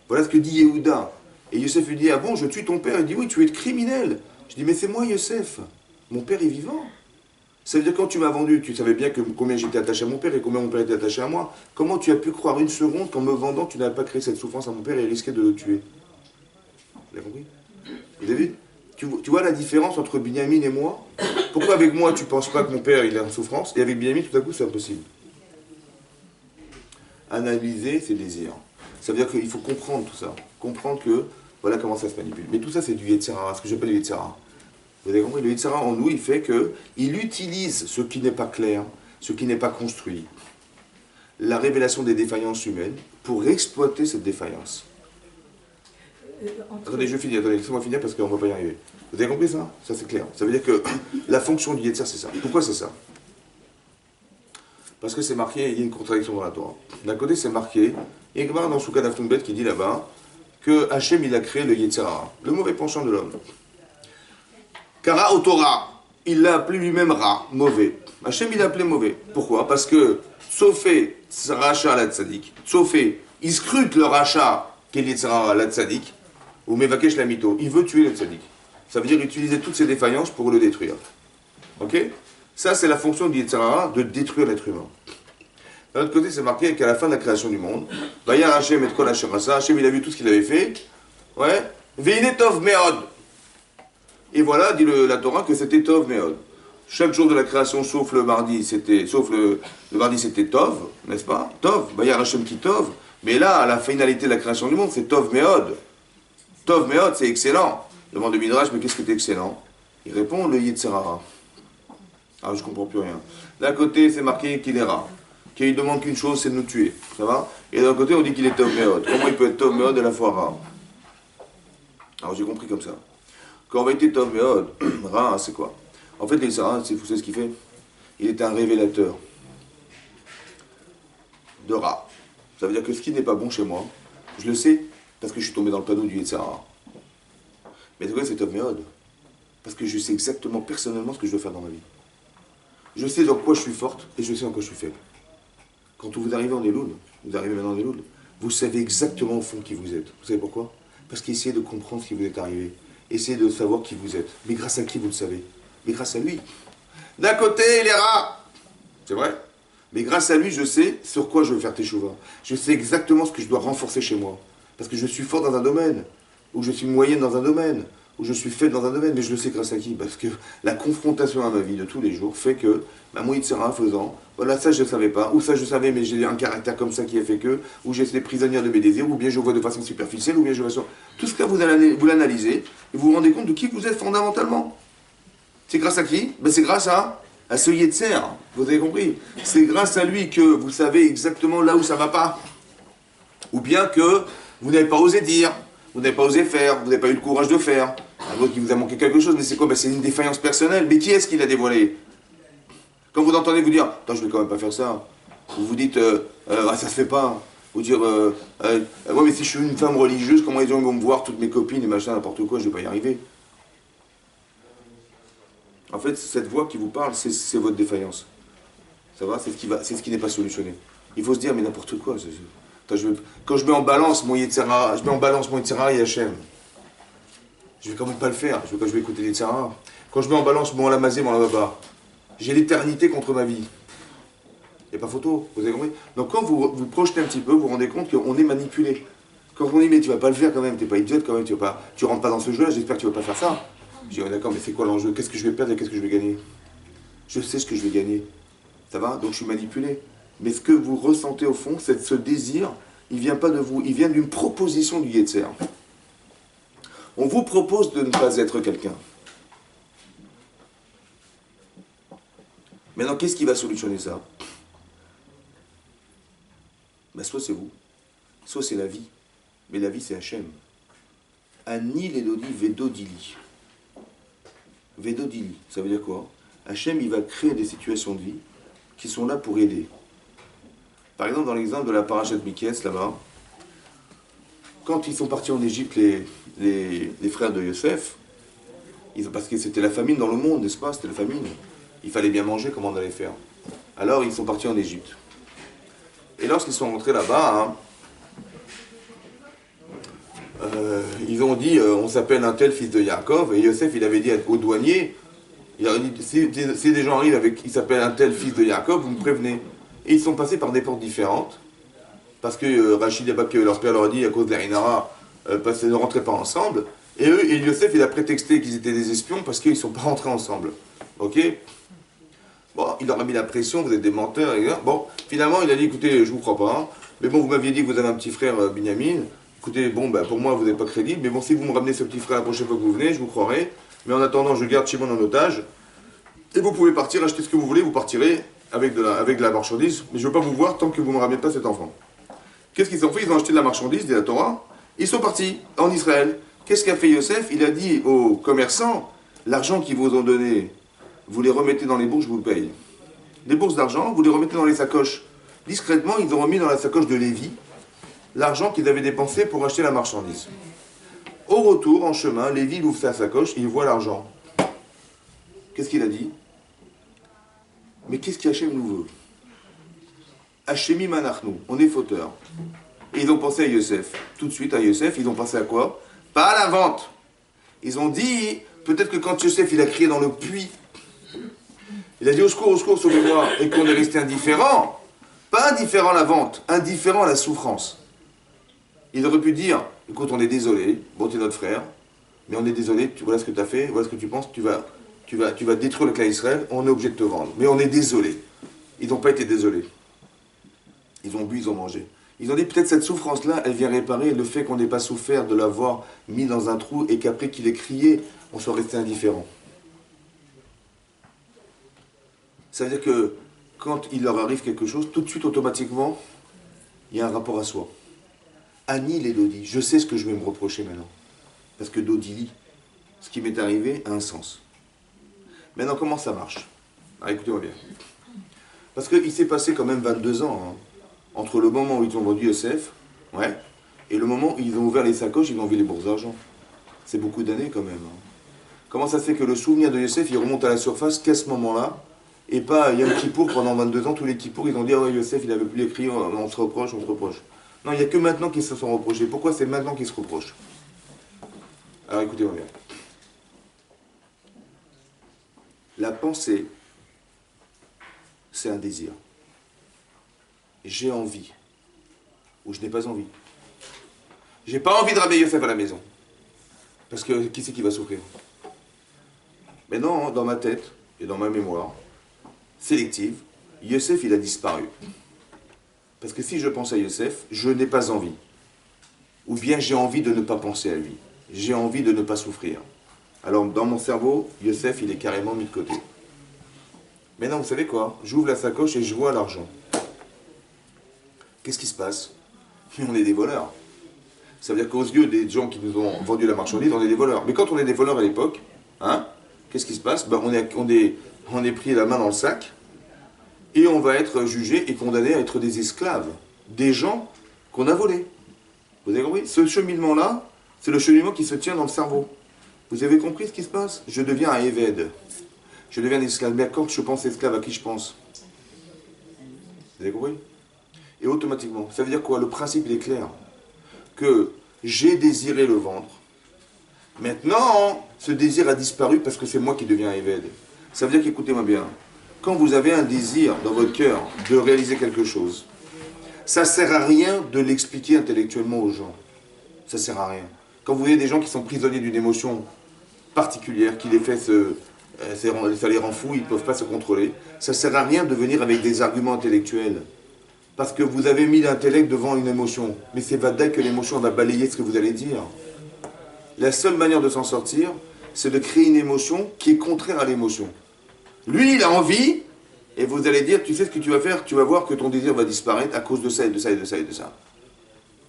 Voilà ce que dit Yehuda. Et Yosef lui dit, ah bon, je tue ton père? Il dit, oui, tu es criminel. Je dis, mais c'est moi Yosef. Mon père est vivant. Ça veut dire, quand tu m'as vendu, tu savais bien combien j'étais attaché à mon père et combien mon père était attaché à moi. Comment tu as pu croire une seconde qu'en me vendant, tu n'avais pas créé cette souffrance à mon père et risqué de le tuer? Vous avez compris? Vous avez vu? Tu vois la différence entre Binyamin et moi? Pourquoi avec moi tu ne penses pas que mon père il est en souffrance et avec Binyamin tout à coup c'est impossible? Analyser ses désirs. Ça veut dire qu'il faut comprendre tout ça. Comprendre que voilà comment ça se manipule. Mais tout ça c'est du Yetzer Hara, ce que j'appelle le Yetzer Hara. Vous avez compris? Le Yetzer Hara en nous il fait qu'il utilise ce qui n'est pas clair, ce qui n'est pas construit, la révélation des défaillances humaines pour exploiter cette défaillance. Attendez, je finis, laissez-moi finir parce qu'on ne va pas y arriver. Vous avez compris ça? Ça c'est clair. Ça veut dire que la fonction du Yetzer c'est ça. Pourquoi c'est ça? Parce que c'est marqué, il y a une contradiction dans la Torah. D'un côté c'est marqué, il y a dans Souka d'Aftumbet qui dit là-bas que Hachem il a créé le Yetzer Hara, le mauvais penchant de l'homme. Kara au Torah, il l'a appelé lui-même Ra, mauvais. Hachem il l'a appelé mauvais. Pourquoi? Parce que Sofé, Racha la Tzadik, Sofé, il scrute le Racha qui est le Yetzer Hara la Tzadik, ou Mevakesh la Mito, il veut tuer le Tzadik. Ça veut dire utiliser toutes ses défaillances pour le détruire. Ok? Ça, c'est la fonction du Yetzer Hara, de détruire l'être humain. D'un autre côté, c'est marqué qu'à la fin de la création du monde, Vayar Hachem et Kol Hashem Asa, Hachem, il a vu tout ce qu'il avait fait. Ouais. Veine Tov Meod. Et voilà, dit la Torah, que c'était Tov Meod. Chaque jour de la création, sauf le mardi, c'était Tov, n'est-ce pas? Tov, Vayar Hachem qui Tov. Mais là, à la finalité de la création du monde, c'est Tov Meod. Tov Meod, c'est excellent. Demande de Midrash, mais qu'est-ce qui est excellent? Il répond, le Yetzer Hara. Ah, je comprends plus rien. D'un côté, c'est marqué qu'il est Ra. Qu'il demande qu'une chose, c'est de nous tuer. Ça va? Et d'un côté, on dit qu'il est Tov Meod. Comment il peut être Tov Meod à la fois Ra? Alors, j'ai compris comme ça. Quand on va être Tov Meod, Ra, c'est quoi? En fait, le Yetzer Hara, vous savez ce qu'il fait? Il est un révélateur de Ra. Ça veut dire que ce qui n'est pas bon chez moi, je le sais, parce que je suis tombé dans le panneau du Yetzer Hara. Mais de quoi c'est Tov Meod? Parce que je sais exactement, personnellement, ce que je dois faire dans ma vie. Je sais dans quoi je suis forte et je sais dans quoi je suis faible. Quand vous arrivez en Elul, vous arrivez maintenant en Elul, vous savez exactement au fond qui vous êtes. Vous savez pourquoi? Parce qu'essayez de comprendre ce qui vous est arrivé. Essayez de savoir qui vous êtes. Mais grâce à qui vous le savez? Mais grâce à lui. D'un côté, il est Ra. C'est vrai. Mais grâce à lui, je sais sur quoi je veux faire teshuva. Je sais exactement ce que je dois renforcer chez moi. Parce que je suis fort dans un domaine. Ou je suis moyenne dans un domaine. où je suis faible dans un domaine, mais je le sais grâce à qui? Parce que la confrontation à ma vie de tous les jours fait que, mon Yitzhara faisant, voilà, ça je ne savais pas, ou ça je savais, mais j'ai un caractère comme ça qui a fait que, ou j'ai été prisonnière de mes désirs, ou bien je vois de façon superficielle, ou bien je vois sur... Tout ce que vous l'analysez, et vous vous rendez compte de qui vous êtes fondamentalement. C'est grâce à qui? C'est grâce à ce Yetzer, vous avez compris. C'est grâce à lui que vous savez exactement là où ça ne va pas. Ou bien que vous n'avez pas osé dire, vous n'avez pas osé faire, vous n'avez pas eu le courage de faire. Un autre qui vous a manqué quelque chose, mais c'est quoi? C'est une défaillance personnelle. Mais qui est-ce qui l'a dévoilé? Quand vous entendez vous dire, attends, je vais quand même pas faire ça. Vous vous dites, ça se fait pas. Vous dire, ouais, mais si je suis une femme religieuse, comment ils vont me voir, toutes mes copines et machin, n'importe quoi, je vais pas y arriver. En fait, cette voix qui vous parle, c'est votre défaillance. Ça va? C'est ce qui n'est pas solutionné. Il faut se dire, mais n'importe quoi. Quand je mets en balance mon Yetzirah, et Hachem. Je vais quand même pas le faire. Je vais écouter les Yetzirah. Quand je mets en balance mon Lamazé, mon Lamaba, j'ai l'éternité contre ma vie. Il n'y a pas photo, vous avez compris? Donc quand vous projetez un petit peu, vous vous rendez compte qu'on est manipulé. Quand on dit, mais tu vas pas le faire quand même, t'es pas idiote quand même, tu rentres pas dans ce jeu-là, j'espère que tu vas pas faire ça. Je dis, d'accord, mais c'est quoi l'enjeu? Qu'est-ce que je vais perdre et qu'est-ce que je vais gagner? Je sais ce que je vais gagner. Ça va? Donc je suis manipulé. Mais ce que vous ressentez au fond, c'est ce désir, il vient pas de vous, il vient d'une proposition du Yetzer. On vous propose de ne pas être quelqu'un. Maintenant, qu'est-ce qui va solutionner ça? Soit c'est vous, soit c'est la vie. Mais la vie, c'est Hachem. Ani Ledodi Vedodili. Vedodili, ça veut dire quoi? Hachem, il va créer des situations de vie qui sont là pour aider. Par exemple, dans l'exemple de la parashat Miketz, là-bas, quand ils sont partis en Égypte, les frères de Yosef, parce que c'était la famine dans le monde, n'est-ce pas? C'était la famine. Il fallait bien manger, comment on allait faire? Alors, ils sont partis en Égypte. Et lorsqu'ils sont rentrés là-bas, ils ont dit, on s'appelle un tel fils de Yaakov, et Yosef, il avait dit au douanier, il a dit, si des gens arrivent avec, il s'appelle un tel fils de Yaakov, vous me prévenez. Et ils sont passés par des portes différentes, parce que Rachid Abak, leur père leur a dit, à cause de la Inara, ne rentraient pas ensemble, et eux, et Yosef, il a prétexté qu'ils étaient des espions, parce qu'ils ne sont pas rentrés ensemble. Ok? Bon, il leur a mis la pression, vous êtes des menteurs, et bon, finalement, il a dit, écoutez, je vous crois pas, hein, mais bon, vous m'aviez dit que vous avez un petit frère, Binyamin, écoutez, bon, pour moi, vous n'êtes pas crédible, mais bon, si vous me ramenez ce petit frère la prochaine fois que vous venez, je vous croirai, mais en attendant, je garde Shimon en otage, et vous pouvez partir, acheter ce que vous voulez, vous partirez avec de la marchandise, mais je ne veux pas vous voir tant que vous ne me ramenez pas cet enfant. Qu'est-ce qu'ils ont fait? Ils ont acheté de la marchandise, de la Torah, ils sont partis en Israël. Qu'est-ce qu'a fait Yosef? Il a dit aux commerçants, l'argent qu'ils vous ont donné, vous les remettez dans les bourses, je vous le paye. Les bourses d'argent, vous les remettez dans les sacoches. Discrètement, ils ont remis dans la sacoche de Lévi l'argent qu'ils avaient dépensé pour acheter la marchandise. Au retour, en chemin, Lévi ouvre sa sacoche et il voit l'argent. Qu'est-ce qu'il a dit? Mais qu'est-ce qu'Hachem nous veut? Hachemi manachnu, on est fauteur. Et ils ont pensé à Yosef. Tout de suite à Yosef, ils ont pensé à quoi? Pas à la vente. Ils ont dit, peut-être que quand Yosef il a crié dans le puits, il a dit au secours, sauvez-moi, et qu'on est resté indifférent. Pas indifférent à la vente, indifférent à la souffrance. Il aurait pu dire, écoute, on est désolé, bon, t'es notre frère, mais on est désolé, voilà ce que tu as fait, voilà ce que tu penses, tu vas détruire le clan Israël, on est obligé de te vendre. Mais on est désolé. Ils n'ont pas été désolés. Ils ont bu, ils ont mangé. Ils ont dit, peut-être cette souffrance-là, elle vient réparer le fait qu'on n'ait pas souffert de l'avoir mis dans un trou et qu'après qu'il ait crié, on soit resté indifférent. Ça veut dire que quand il leur arrive quelque chose, tout de suite, automatiquement, il y a un rapport à soi. Annie l'Elodie, je sais ce que je vais me reprocher maintenant. Parce que Dodili, ce qui m'est arrivé a un sens. Maintenant, comment ça marche? Ah, écoutez-moi bien. Parce qu'il s'est passé quand même 22 ans, entre le moment où ils ont vendu Yosef, ouais, et le moment où ils ont ouvert les sacoches, ils ont vu les bourses d'argent. C'est beaucoup d'années quand même. Comment ça se fait que le souvenir de Yosef, il remonte à la surface qu'à ce moment-là, et pas il y a un Kippour pendant 22 ans, tous les Kippours, ils ont dit, ah ouais, Yosef, il avait plus écrit, on se reproche, on se reproche. Non, il n'y a que maintenant qu'ils se sont reprochés. Pourquoi c'est maintenant qu'ils se reprochent? Alors écoutez-moi bien. La pensée, c'est un désir. J'ai envie, ou je n'ai pas envie. J'ai pas envie de ramener Yosef à la maison. Parce que qui c'est qui va souffrir? Mais non, dans ma tête et dans ma mémoire sélective, Yosef, il a disparu. Parce que si je pense à Yosef, je n'ai pas envie. Ou bien j'ai envie de ne pas penser à lui. J'ai envie de ne pas souffrir. Alors dans mon cerveau, Yosef, il est carrément mis de côté. Maintenant, vous savez quoi? J'ouvre la sacoche et je vois l'argent. Qu'est-ce qui se passe? On est des voleurs. Ça veut dire qu'aux yeux des gens qui nous ont vendu la marchandise, on est des voleurs. Mais quand on est des voleurs à l'époque, hein, qu'est-ce qui se passe? Ben, on est pris la main dans le sac et on va être jugé et condamné à être des esclaves. Des gens qu'on a volés. Vous avez compris? Ce cheminement-là, c'est le cheminement qui se tient dans le cerveau. Vous avez compris ce qui se passe? Je deviens un évêque. Je deviens un esclave. Mais quand je pense esclave, à qui je pense? Vous avez compris? Et automatiquement, ça veut dire quoi? Le principe, il est clair. Que j'ai désiré le vendre. Maintenant, ce désir a disparu parce que c'est moi qui deviens un évêque. Ça veut dire qu'écoutez-moi bien. Quand vous avez un désir dans votre cœur de réaliser quelque chose, ça ne sert à rien de l'expliquer intellectuellement aux gens. Ça ne sert à rien. Quand vous voyez des gens qui sont prisonniers d'une émotion particulière, qui les fait ça les rend fous, ils ne peuvent pas se contrôler, ça ne sert à rien de venir avec des arguments intellectuels. Parce que vous avez mis l'intellect devant une émotion. Mais c'est dès que l'émotion va balayer ce que vous allez dire. La seule manière de s'en sortir, c'est de créer une émotion qui est contraire à l'émotion. Lui, il a envie, et vous allez dire, tu sais ce que tu vas faire, tu vas voir que ton désir va disparaître à cause de ça et de ça et de ça et de ça.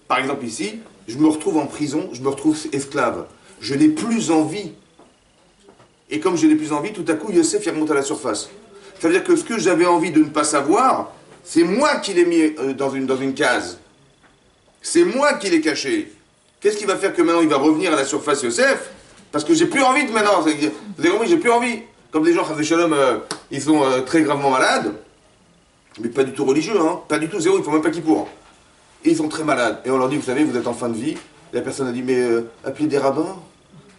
Par exemple ici, je me retrouve en prison, je me retrouve esclave. Je n'ai plus envie. Et comme je n'ai plus envie, tout à coup, Yosef, il remonte à la surface. Ça veut dire que ce que j'avais envie de ne pas savoir, c'est moi qui l'ai mis dans une case. C'est moi qui l'ai caché. Qu'est-ce qui va faire que maintenant il va revenir à la surface, Yosef? Parce que j'ai plus envie de maintenant. Vous avez compris, j'ai plus envie. Comme des gens, Chas Shalom, ils sont très gravement malades, mais pas du tout religieux, hein, pas du tout zéro, ils font même pas Kippour. Et ils sont très malades. Et on leur dit, vous savez, vous êtes en fin de vie. La personne a dit, mais appelez des rabbins,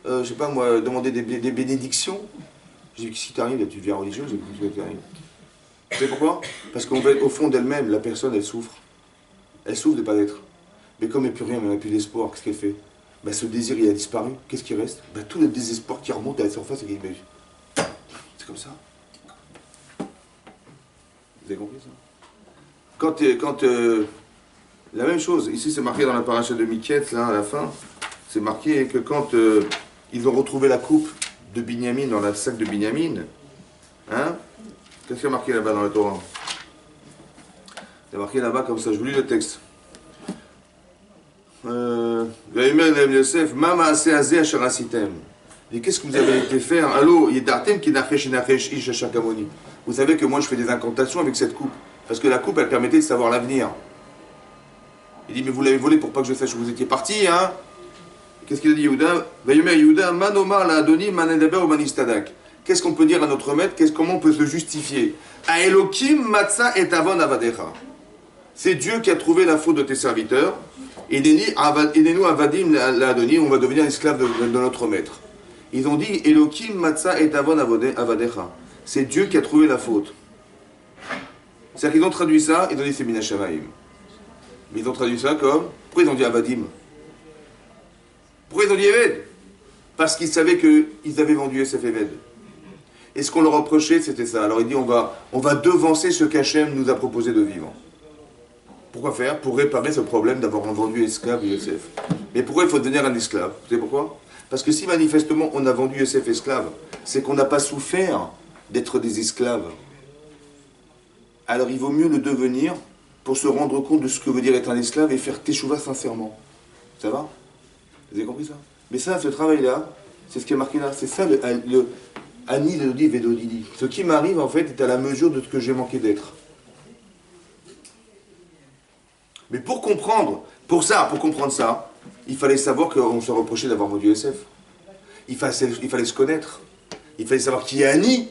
je sais pas moi, demandez des bénédictions. J'ai dit, qu'est-ce qui t'arrive? Tu deviens religieux? J'ai dit, qu'est-ce qui t'arrive? Vous savez pourquoi? Parce qu'au fond d'elle-même, la personne, elle souffre. Elle souffre de ne pas l'être. Mais comme elle n'a plus rien, elle n'a plus d'espoir, qu'est-ce qu'elle fait? Ben, ce désir, il a disparu. Qu'est-ce qui reste? Ben, tout le désespoir qui remonte à la surface et qui dit, mais c'est comme ça. Vous avez compris ça? La même chose, ici c'est marqué dans la paracha de Miquette, là, à la fin, c'est marqué que quand ils ont retrouvé la coupe de Binyamin dans le sac de Binyamin, hein? Qu'est-ce qu'il y a marqué là-bas dans la Torah? Il y a marqué là-bas comme ça, je vous lis le texte. Yosef, Mama assez azé asherasitem. Et qu'est-ce que vous avez été faire? Allô, yedartem ki nachesh nachesh ish shakamoni. Vous savez que moi je fais des incantations avec cette coupe. Parce que la coupe, elle permettait de savoir l'avenir. Il dit, mais vous l'avez volé pour pas que je sache où vous étiez parti, hein? Qu'est-ce qu'il a dit, Yehuda? Vayomer Yehuda, manoma la adoni manedaber ou manistadak. Qu'est-ce qu'on peut dire à notre maître? Comment on peut se justifier? A Elokim matza et avon avadecha. C'est Dieu qui a trouvé la faute de tes serviteurs. Et nous avadim la adoni, on va devenir esclave de notre maître. Ils ont dit, Elokim matza et avon avadecha. C'est Dieu qui a trouvé la faute. C'est-à-dire qu'ils ont traduit ça, ils ont dit c'est Minashamaim. Mais ils ont traduit ça comme, pourquoi ils ont dit Avadim? Pourquoi ils ont dit Eved? Parce qu'ils savaient qu'ils avaient vendu Yosef Eved. Et ce qu'on leur reprochait, c'était ça. Alors il dit, on va devancer ce qu'Hachem nous a proposé de vivre. Pourquoi faire? Pour réparer ce problème d'avoir vendu esclave Yosef. Mais pourquoi il faut devenir un esclave? Vous savez pourquoi? Parce que si manifestement on a vendu Yosef esclave, c'est qu'on n'a pas souffert d'être des esclaves. Alors il vaut mieux le devenir pour se rendre compte de ce que veut dire être un esclave et faire teshuva sincèrement. Ça va? Vous avez compris ça? Mais ça, ce travail-là, c'est ce qui est marqué là. C'est ça le Ani Lodi Vedodidi. Ce qui m'arrive en fait est à la mesure de ce que j'ai manqué d'être. Mais pour comprendre ça, il fallait savoir qu'on se reprochait d'avoir vendu Yosef. Il fallait se connaître. Il fallait savoir qui est Ani.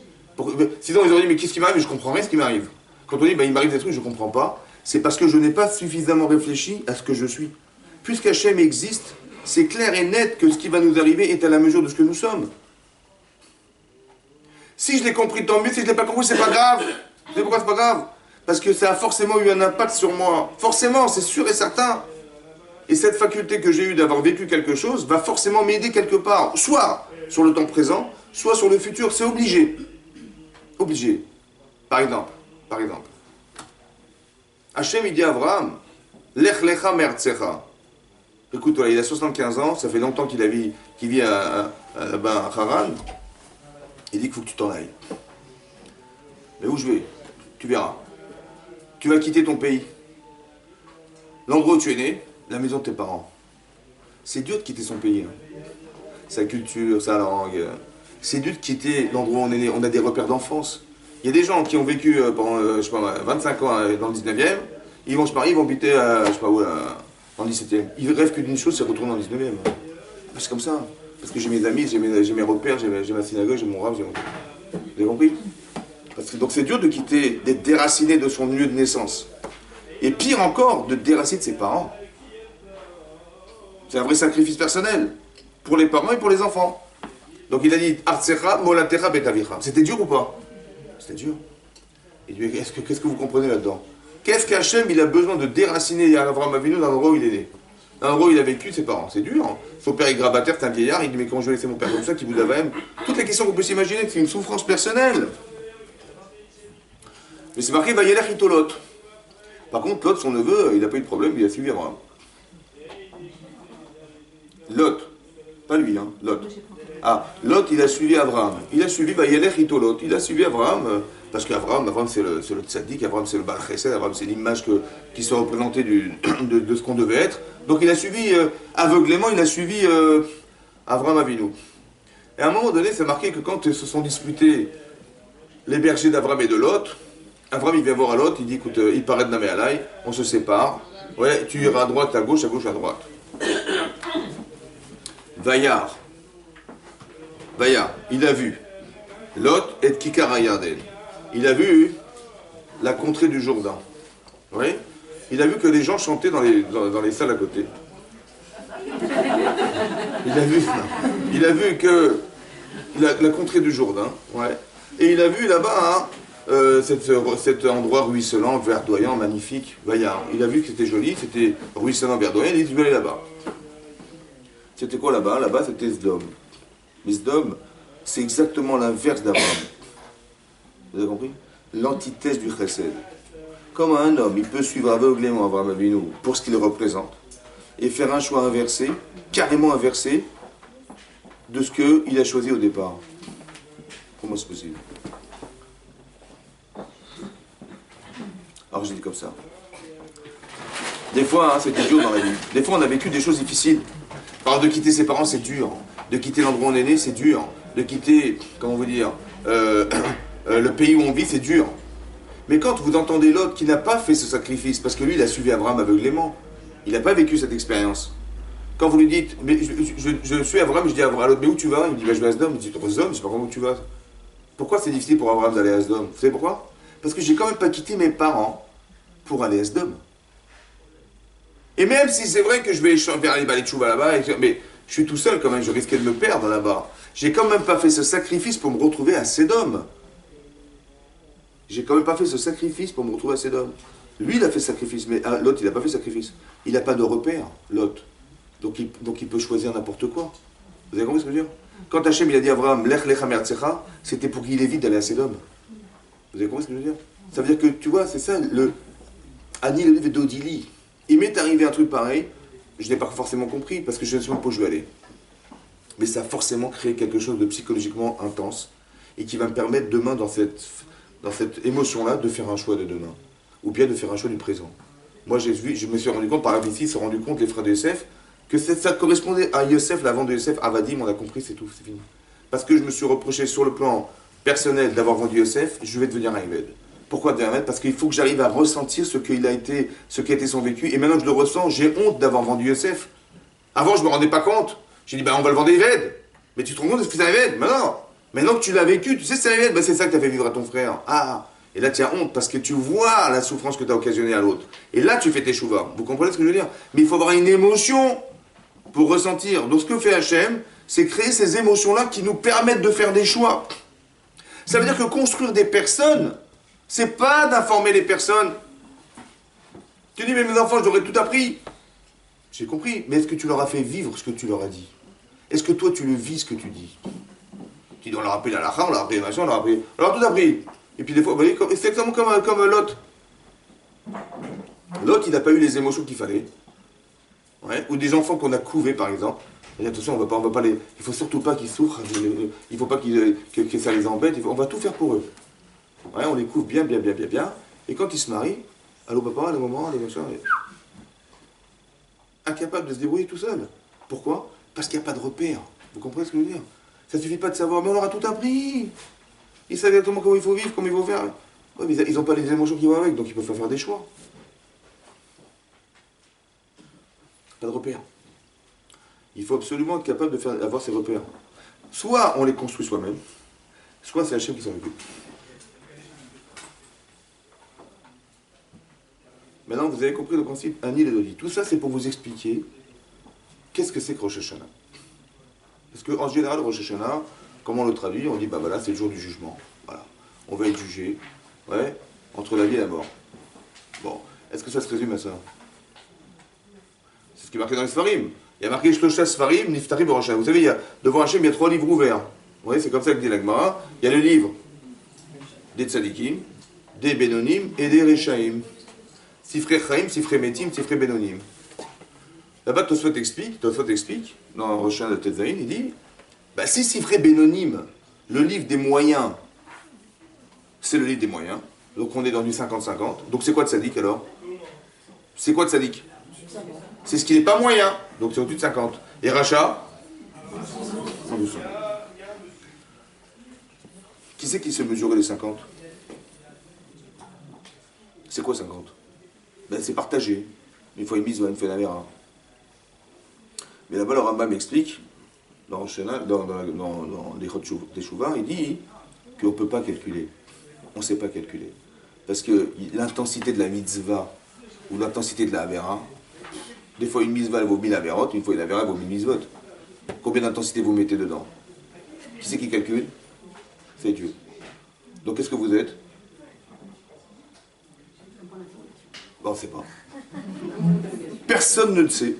Sinon ils auraient dit, mais qu'est-ce qui m'arrive? Je comprends rien ce qui m'arrive. Quand on dit, il m'arrive des trucs, je ne comprends pas, c'est parce que je n'ai pas suffisamment réfléchi à ce que je suis. Puisqu'Hachem existe, c'est clair et net que ce qui va nous arriver est à la mesure de ce que nous sommes. Si je l'ai compris, tant mieux. Si je ne l'ai pas compris, c'est pas grave. Vous savez pourquoi c'est pas grave? Parce que ça a forcément eu un impact sur moi. Forcément, c'est sûr et certain. Et cette faculté que j'ai eue d'avoir vécu quelque chose va forcément m'aider quelque part, soit sur le temps présent, soit sur le futur. C'est obligé. Obligé. Par exemple, Hachem, il dit à Abraham, Lech lecha me'artzecha. Écoute, voilà, il a 75 ans, ça fait longtemps qu'il vit à Haran. Il dit qu'il faut que tu t'en ailles. Mais où je vais? Tu verras. Tu vas quitter ton pays. L'endroit où tu es né, la maison de tes parents. C'est dur de quitter son pays. Hein. Sa culture, sa langue. C'est dur de quitter l'endroit où on est né. On a des repères d'enfance. Il y a des gens qui ont vécu pendant, je sais pas, 25 ans dans le 19e. Ils vont se marier, ils vont habiter, je sais pas où, dans le 17e. Ils rêvent que d'une chose, c'est retourner dans le 19e. C'est comme ça. Parce que j'ai mes amis, j'ai mes repères, j'ai ma synagogue, j'ai mon rave, Vous avez compris? Donc c'est dur de quitter, d'être déraciné de son lieu de naissance. Et pire encore, de déraciner de ses parents. C'est un vrai sacrifice personnel. Pour les parents et pour les enfants. Donc il a dit, Artsecha, Molatecha, Betavicha. C'était dur ou pas? C'était dur. Il dit, qu'est-ce que vous comprenez là-dedans? Qu'est-ce qu'Hachem, il a besoin de déraciner Avraham Avinu dans l'endroit où il est né? Dans l'endroit où il a vécu, ses parents. C'est dur. Hein. Son père est grabataire, c'est un vieillard. Il dit, mais quand je vais laisser mon père comme ça, qui vous avait même. Toutes les questions qu'on peut s'imaginer, c'est une souffrance personnelle. Mais c'est marqué, Vayelech ito Lot. Par contre, Lot, son neveu, il n'a pas eu de problème, il a suivi Abraham. Lot. Pas lui, hein, Lot. Ah, Lot, il a suivi Abraham. Il a suivi Vayelech ito Lot. Il a suivi Abraham, parce qu'Abraham, c'est le tzaddik, Abraham, c'est le Baal Chesed, Abraham, c'est l'image qui se représentait de ce qu'on devait être. Donc il a suivi, aveuglément, il a suivi Abraham Avinu. Et à un moment donné, c'est marqué que quand se sont disputés les bergers d'Abraham et de Lot, Abraham, il vient voir à Lot, il dit, écoute, il paraît de Namé Alaï, on se sépare, ouais, tu iras à droite, à gauche, à droite. Vayar, il a vu Lot et Kikar Yarden. Il a vu la contrée du Jourdain. Oui. Il a vu que les gens chantaient dans les salles à côté. Il a vu que la contrée du Jourdain. Ouais. Et il a vu là-bas cet endroit ruisselant, verdoyant, magnifique. Vayar. Il a vu que c'était joli, c'était ruisselant, verdoyant. Il dit, je vais aller là-bas. C'était quoi là-bas? Là-bas, c'était Sdom. Mais Sdom, c'est exactement l'inverse d'Abraham. Vous avez compris? L'antithèse du chesed. Comme un homme, il peut suivre aveuglément Abraham Avinu pour ce qu'il représente et faire un choix inversé, carrément inversé, de ce qu'il a choisi au départ. Comment c'est possible? Alors je dis comme ça. Des fois, hein, c'était dur dans la vie. Des fois, on a vécu des choses difficiles. Alors, de quitter ses parents, c'est dur. De quitter l'endroit où on est né, c'est dur. De quitter, comment vous dire, le pays où on vit, c'est dur. Mais quand vous entendez l'autre qui n'a pas fait ce sacrifice, parce que lui, il a suivi Abraham aveuglément, il n'a pas vécu cette expérience. Quand vous lui dites, mais je suis Abraham, je dis à Abraham, mais où tu vas? Il me dit, bah, je vais à Sdom. Il dit, Sdom, je ne sais pas comment tu vas. Pourquoi c'est difficile pour Abraham d'aller à Sdom? Vous savez pourquoi? Parce que j'ai quand même pas quitté mes parents pour aller à Sdom. Et même si c'est vrai que je vais faire aller les tchouva là-bas, mais je suis tout seul quand même, je risquais de me perdre là-bas. J'ai quand même pas fait ce sacrifice pour me retrouver à Sédom. J'ai quand même pas fait ce sacrifice pour me retrouver à Sédom. Lui, il a fait sacrifice, mais l'autre, il n'a pas fait sacrifice. Il n'a pas de repère, l'autre. Donc il peut choisir n'importe quoi. Vous avez compris ce que je veux dire? Quand Hachem, il a dit à Abraham, Lech lecha me'artzecha, c'était pour qu'il évite d'aller à Sédom. Vous avez compris ce que je veux dire? Ça veut dire que, tu vois, c'est ça, le Ani le livre d'Odili. Il m'est arrivé un truc pareil, je n'ai pas forcément compris, parce que je ne sais pas où je vais aller. Mais ça a forcément créé quelque chose de psychologiquement intense, et qui va me permettre demain, dans cette émotion-là, de faire un choix de demain. Ou bien de faire un choix du présent. Moi, je me suis rendu compte, par exemple ici, ils se sont rendus compte, les frères de Yosef, que ça correspondait à Yosef, l'avant de Yosef, Avadim, on a compris, c'est tout, c'est fini. Parce que je me suis reproché sur le plan personnel d'avoir vendu Yosef, je vais devenir un Eved. Pourquoi devenir un Eved? Parce qu'il faut que j'arrive à ressentir ce qui a été son vécu, et maintenant que je le ressens, j'ai honte d'avoir vendu Yosef. Avant, je ne me rendais pas compte. J'ai dit, on va le vendre Eved. Mais tu te rends compte de ce que c'est un Eved? Maintenant que tu l'as vécu, tu sais c'est un Eved, c'est ça que tu as fait vivre à ton frère. Ah. Et là, tu as honte parce que tu vois la souffrance que tu as occasionnée à l'autre. Et là, tu fais tes chouvas. Vous comprenez ce que je veux dire? Mais il faut avoir une émotion pour ressentir. Donc, ce que fait Hachem, c'est créer ces émotions-là qui nous permettent de faire des choix. Ça veut dire que construire des personnes, c'est pas d'informer les personnes. Tu dis, mais mes enfants, j'aurais tout appris. J'ai compris, mais est-ce que tu leur as fait vivre ce que tu leur as dit? Est-ce que toi tu le vis ce que tu dis? Tu dis, on leur a appris la lacha, on leur a appris machin, on leur a appris... On leur a tout appris. Et puis des fois, vous voyez, c'est exactement comme Lot. Lot, il n'a pas eu les émotions qu'il fallait. Ouais. Ou des enfants qu'on a couvés, par exemple. Et attention, on va pas les... Il faut surtout pas qu'ils souffrent, il faut pas que ça les embête, on va tout faire pour eux. Ouais, on les couvre bien. Et quand ils se marient, allô papa, le moment, les machins... Incapable de se débrouiller tout seul. Pourquoi? Parce qu'il n'y a pas de repère. Vous comprenez ce que je veux dire? Ça ne suffit pas de savoir, mais on leur a tout appris. Ils savent exactement comment il faut vivre, comment il faut faire. Ouais, mais ils n'ont pas les émotions qui vont avec, donc ils peuvent pas faire des choix. Pas de repère. Il faut absolument être capable d'avoir ces repères. Soit on les construit soi-même, soit c'est Hachem qui s'en occupe. Maintenant, vous avez compris le principe Ani et Dodi. Tout ça, c'est pour vous expliquer qu'est-ce que c'est que Rosh Hashanah. Parce qu'en général, Rosh Hashanah, comment on le traduit? On dit, bah voilà, c'est le jour du jugement. Voilà. On va être jugé, ouais, entre la vie et la mort. Bon, est-ce que ça se résume à ça? C'est ce qui est marqué dans les Sfarim. Il y a marqué Shlosha Sfarim, Niftarim Rosh Hashanah. Vous savez, devant Hachem, il y a 3 livres ouverts. Vous voyez, c'est comme ça que dit la Gemara. Il y a le livre des Tzadikim, des Benonim et des Rechaim. Sifrei Chaim, Sifrei Metim, Sifrei Benonim. Là-bas, Tosfot explique, dans Rosh Hashanah de Tetzaïn, il dit, bah, si Sifrei Benonim, le livre des moyens, c'est le livre des moyens, donc on est dans du 50-50, donc c'est quoi Tzadik alors? C'est quoi Tzadik? C'est ce qui n'est pas moyen, donc c'est au-dessus de 50. Et Racha? En dessous. Qui c'est qui se mesurait les 50? C'est quoi 50? Ben, c'est partagé. Une fois une mise, une fois une avéra. Mais là-bas, le Rambam m'explique, dans les Chot Teshuvah, il dit qu'on ne peut pas calculer. On ne sait pas calculer. Parce que l'intensité de la mitzvah ou l'intensité de la avéra, des fois une mitzvah vaut 1000 avérotes, une fois une avéra vaut 1000 mitzvot. Combien d'intensité vous mettez dedans? Qui c'est qui calcule? C'est Dieu. Donc qu'est-ce que vous êtes? Bon, on ne sait pas. Personne ne le sait.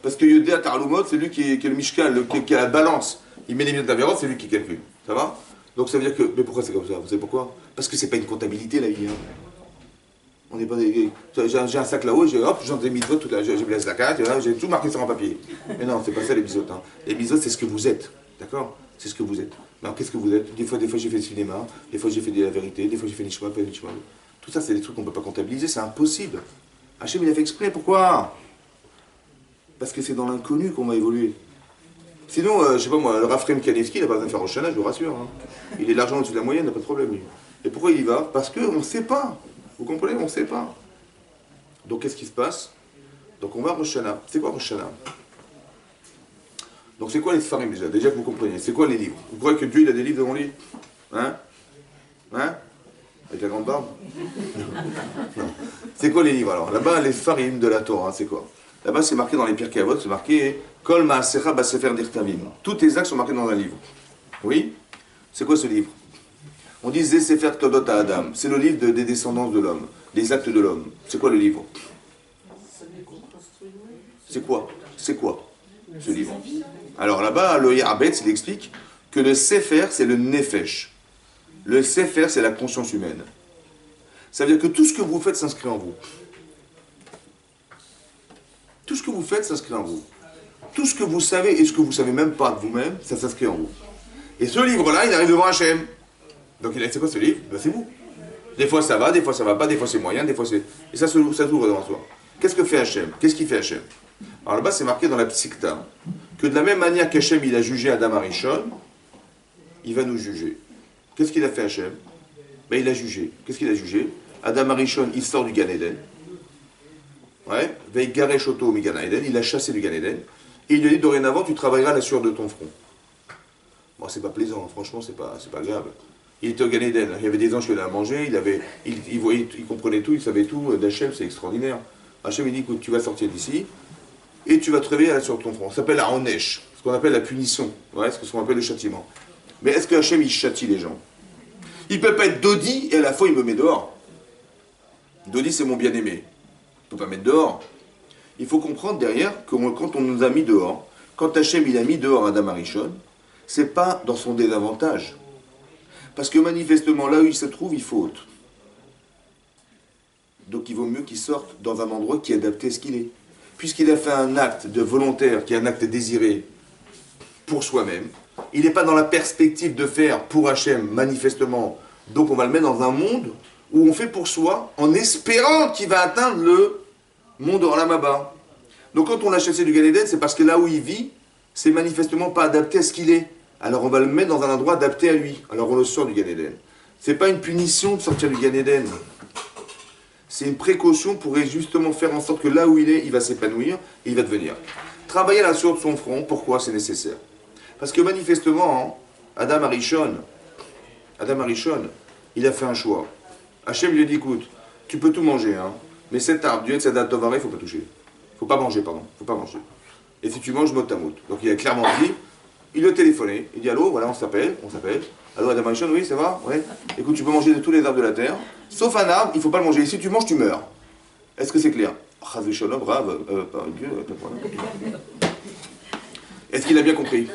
Parce que Yodéa Tarlumot, c'est lui qui est le Mishkan, qui a la balance. Il met les minutes d'Averot, c'est lui qui calcule. Ça va? Donc ça veut dire que... Mais pourquoi c'est comme ça? Vous savez pourquoi? Parce que c'est pas une comptabilité, la vie. Hein. On n'est pas des... J'ai un sac là-haut, j'en ai mis toute la... J'ai blessé la carte, j'ai tout marqué sur un papier. Mais non, c'est pas ça les bisotes. Hein. Les bisotes, c'est ce que vous êtes. D'accord? C'est ce que vous êtes. Alors qu'est-ce que vous êtes? Des fois j'ai fait le cinéma, des fois j'ai fait de la vérité, des fois j'ai fait Nishma, pas Nishma. Tout ça, c'est des trucs qu'on ne peut pas comptabiliser, c'est impossible. Hachem, il a fait exprès, pourquoi? Parce que c'est dans l'inconnu qu'on va évoluer. Sinon, je sais pas moi, le Raphaël Kanevski, il n'a pas besoin de faire Rosh Hashanah, je vous rassure. Hein. Il est largement au-dessus de la moyenne, il n'a pas de problème. Lui. Et pourquoi il y va? Parce qu'on ne sait pas. Vous comprenez? On ne sait pas. Donc qu'est-ce qui se passe? Donc on va à Rosh Hashanah. C'est quoi Rosh Hashanah? Donc c'est quoi les Sfarim déjà? Déjà que vous compreniez. C'est quoi les livres? Vous croyez que Dieu il a des livres devant lui? Hein? Hein? Avec la grande barbe? Non. C'est quoi les livres alors? Là-bas, les Sfarim de la Torah, c'est quoi? Là-bas, c'est marqué dans les Pirkei Avot, c'est marqué Kol Ma'asecha Basefer Dirtavim. Tous tes actes sont marqués dans un livre. Oui? C'est quoi ce livre? On dit Zé Sefer Todot Adam. C'est le livre des descendants de l'homme, des actes de l'homme. C'est quoi le livre? C'est quoi? C'est quoi ce livre? Alors là-bas, le Yarbetz, il explique que le Sefer, c'est le Nefesh. Le Sefer, c'est la conscience humaine. Ça veut dire que tout ce que vous faites s'inscrit en vous. Tout ce que vous faites s'inscrit en vous. Tout ce que vous savez et ce que vous ne savez même pas de vous-même, ça s'inscrit en vous. Et ce livre-là, il arrive devant Hachem. Donc c'est quoi ce livre? Ben, c'est vous. Des fois ça va, des fois ça va pas, des fois c'est moyen, des fois c'est... Et ça s'ouvre devant soi. Qu'est-ce que fait Hachem? Qu'est-ce qu'il fait Hachem? Alors là-bas, c'est marqué dans la Psikta que de la même manière qu'Hachem il a jugé Adam Arishon, il va nous juger. Qu'est-ce qu'il a fait Hachem? Ben, il a jugé. Qu'est-ce qu'il a jugé? Adam Arishon, il sort du Gan Eden. Ouais, Veigaresh Oto mi Gan Eden, il a chassé du Gan Eden. Et il lui a dit, dorénavant, tu travailleras la sueur de ton front. Bon, c'est pas plaisant, hein. Franchement, c'est pas agréable. Il était au Gan Eden, il y avait des anges qui allaient à manger, il comprenait tout, il savait tout d'Hachem, c'est extraordinaire. Hachem, il dit, écoute, tu vas sortir d'ici, et tu vas te réveiller à la sueur de ton front. Ça s'appelle la Onesh, ce qu'on appelle la punition, ouais, ce qu'on appelle le châtiment. Mais est-ce que Hachem, il châtie les gens? Il ne peut pas être Dodi, et à la fois, il me met dehors. Dodi, c'est mon bien-aimé. Il ne peut pas mettre dehors. Il faut comprendre derrière que quand on nous a mis dehors, quand Hachem il a mis dehors Adam Arishon, c'est pas dans son désavantage. Parce que manifestement, là où il se trouve, il faute. Donc il vaut mieux qu'il sorte dans un endroit qui est adapté à ce qu'il est. Puisqu'il a fait un acte de volontaire, qui est un acte désiré pour soi-même, il n'est pas dans la perspective de faire pour Hachem, manifestement. Donc on va le mettre dans un monde où on fait pour soi, en espérant qu'il va atteindre le monde en Lamaba. Donc quand on l'a chassé du Gan Eden, c'est parce que là où il vit, c'est manifestement pas adapté à ce qu'il est. Alors on va le mettre dans un endroit adapté à lui. Alors on le sort du Gan Eden. C'est pas une punition de sortir du Gan Eden. C'est une précaution pour justement faire en sorte que là où il est, il va s'épanouir et il va devenir. Travailler la sueur de son front, pourquoi c'est nécessaire? Parce que manifestement, Adam Arishon, il a fait un choix. Hachem lui a dit, écoute, tu peux tout manger, hein, mais cet arbre, du Etz Hadat Tov Hara, il ne faut pas toucher. Faut pas manger, pardon. Faut pas manger. Et si tu manges, mot à mot. Donc il a clairement dit, il a téléphoné, il dit, allô, voilà, on s'appelle. Allô, Adam Arishon, oui, ça va? Ouais. Écoute, tu peux manger de tous les arbres de la terre, sauf un arbre, il ne faut pas le manger. Et si tu manges, tu meurs. Est-ce que c'est clair? Chazé Shalom, brave, Dieu, est-ce qu'il a bien compris?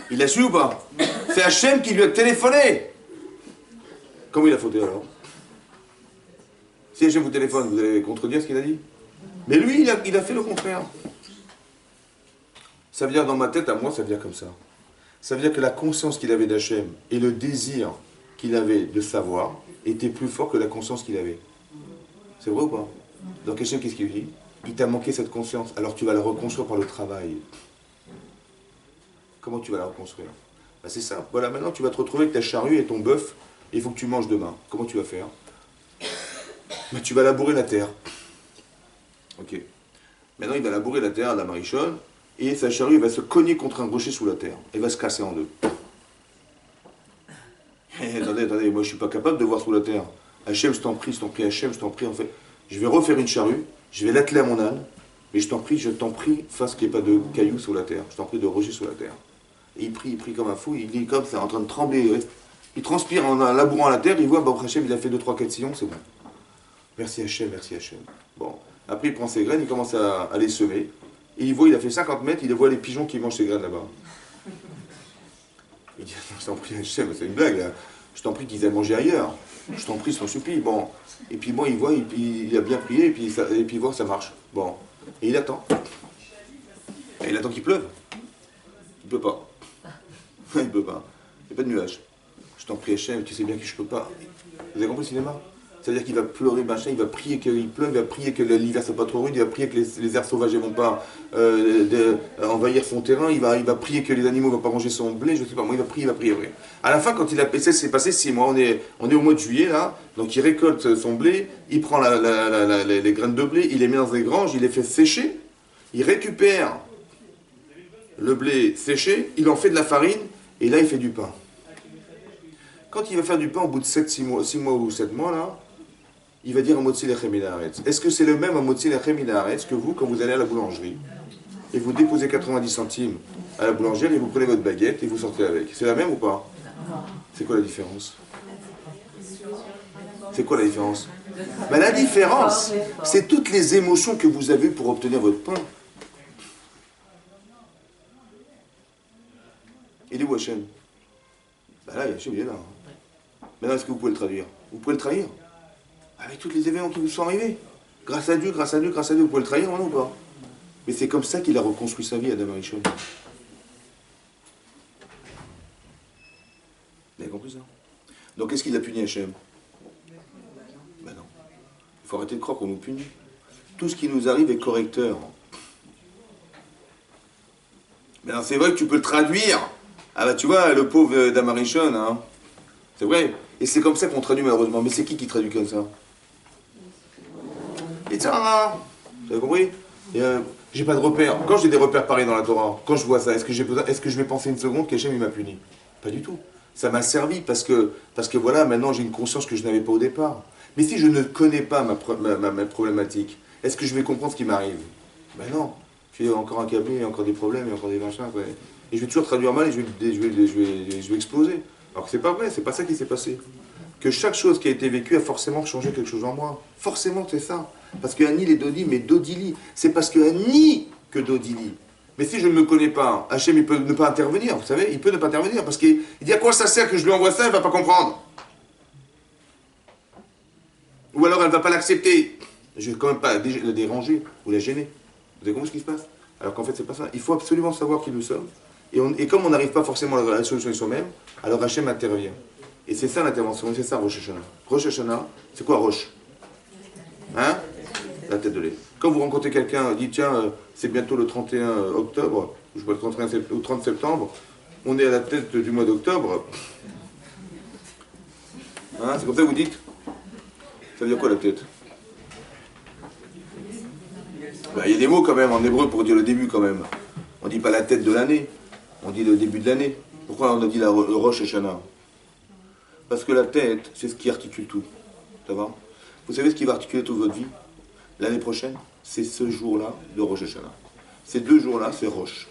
Il a su ou pas? C'est Hachem qui lui a téléphoné. Comment il a fauté alors? Si Hachem vous téléphone, vous allez contredire ce qu'il a dit? Mais lui, il a fait le contraire. Ça veut dire dans ma tête, à moi, ça veut dire comme ça. Ça veut dire que la conscience qu'il avait d'Hachem et le désir qu'il avait de savoir était plus fort que la conscience qu'il avait. C'est vrai ou pas? Donc Hachem, qu'est-ce qu'il dit? Il t'a manqué cette conscience, alors tu vas la reconstruire par le travail. Comment tu vas la reconstruire? Ben c'est ça. Voilà, maintenant tu vas te retrouver avec ta charrue et ton bœuf, et il faut que tu manges demain. Comment tu vas faire? Ben, tu vas labourer la terre. Ok. Maintenant il va labourer la terre à la Marichonne, et sa charrue va se cogner contre un rocher sous la terre. Elle va se casser en deux. Attendez, moi je suis pas capable de voir sous la terre. Hachem, je t'en prie, Hachem, je t'en prie, en fait. Je vais refaire une charrue, je vais l'atteler à mon âne, mais je t'en prie, fasse qu'il n'y ait pas de cailloux sous la terre. Je t'en prie de rocher sous la terre. Et il prie comme un fou, il est comme ça, en train de trembler. Il transpire en labourant la terre, il voit, bon, Hachem, il a fait 2, 3, 4 sillons, c'est bon. Merci Hachem, merci Hachem. Bon, après il prend ses graines, il commence à les semer, et il voit, il a fait 50 mètres, il voit les pigeons qui mangent ses graines là-bas. Il dit, je t'en prie Hachem, c'est une blague là. Je t'en prie qu'ils aient mangé ailleurs. Je t'en prie, je t'en supplie. Bon. Et puis bon, il voit, il a bien prié, et puis il voit, ça marche. Bon. Et il attend. Et il attend qu'il pleuve. Il peut pas. Il peut pas. Il n'y a pas de nuage. Je t'en prie, Hachem, tu sais bien que je peux pas. Vous avez compris le cinéma? C'est-à-dire qu'il va pleurer, machin, il va prier qu'il pleuve, il va prier que l'hiver soit pas trop rude, il va prier que les herbes sauvages ne vont pas envahir son terrain, il va prier que les animaux ne vont pas manger son blé, je sais pas, moi il va prier. À la fin, quand il a passé, c'est passé 6 mois, on est au mois de juillet là, donc il récolte son blé, il prend les graines de blé, il les met dans des granges, il les fait sécher, il récupère le blé séché, il en fait de la farine, et là il fait du pain. Quand il va faire du pain au bout de 6 mois ou 7 mois là, il va dire Amotzi Lechem Min Haaretz. Est-ce que c'est le même Amotzi Lechem Min Haaretz que vous, quand vous allez à la boulangerie et vous déposez 90 centimes à la boulangère et vous prenez votre baguette et vous sortez avec? C'est la même ou pas? C'est quoi la différence? C'est quoi la différence? Ben, la différence, c'est toutes les émotions que vous avez pour obtenir votre pain. Il est où Hachem? Ben là, Hachem, il est là. Maintenant, est-ce que vous pouvez le traduire? Vous pouvez le trahir? Avec tous les événements qui vous sont arrivés. Grâce à Dieu, vous pouvez le trahir, non ou pas? Mais c'est comme ça qu'il a reconstruit sa vie, Adam Arishon. Vous avez compris ça? Donc, est-ce qu'il a puni Hachem? Ben non. Il faut arrêter de croire qu'on nous punit. Tout ce qui nous arrive est correcteur. Mais non, c'est vrai que tu peux le traduire. Ah bah tu vois, le pauvre Adam Arishon, hein. C'est vrai. Et c'est comme ça qu'on traduit malheureusement. Mais c'est qui traduit comme ça? Et ça, vous avez compris? J'ai pas de repères. Quand j'ai des repères pareils dans la Torah, quand je vois ça, est-ce que je vais penser une seconde qu'Hachem il m'a puni? Pas du tout. Ça m'a servi parce que voilà, maintenant j'ai une conscience que je n'avais pas au départ. Mais si je ne connais pas ma problématique, est-ce que je vais comprendre ce qui m'arrive? Ben non. Je suis encore accablé, il y a encore des problèmes, il y a encore des machins. Ouais. Et je vais toujours traduire mal et je vais exploser. Alors que c'est pas vrai, c'est pas ça qui s'est passé. que chaque chose qui a été vécue a forcément changé quelque chose en moi. Forcément, c'est ça. Parce que Anil et Dodi, mais Dodili, c'est parce que Annie que Dodili. Mais si je ne me connais pas, Hachem, il peut ne pas intervenir, vous savez, il peut ne pas intervenir, parce qu'il dit à quoi ça sert que je lui envoie ça, elle ne va pas comprendre. Ou alors elle ne va pas l'accepter. Je ne vais quand même pas la déranger ou la gêner. Vous avez compris ce qui se passe? Alors qu'en fait, c'est pas ça. Il faut absolument savoir qui nous sommes. Et comme on n'arrive pas forcément à la solution soi-même, alors Hachem intervient. Et c'est ça l'intervention, c'est ça Rosh Hashanah. Rosh Hashanah, c'est quoi Rosh? Hein? La tête de lait. Quand vous rencontrez quelqu'un, dit tiens, c'est bientôt le 31 octobre, je sais pas, le 31 ou 30 septembre, on est à la tête du mois d'octobre. Hein? C'est comme ça que vous dites? Ça veut dire quoi la tête? Ben, il y a des mots quand même en hébreu pour dire le début quand même. On ne dit pas la tête de l'année, on dit le début de l'année. Pourquoi on a dit le Rosh Hashanah? Parce que la tête, c'est ce qui articule tout. Ça va? Vous savez ce qui va articuler toute votre vie? L'année prochaine, c'est ce jour-là de Rosh Hashanah. Ces 2 jours-là, c'est Rosh.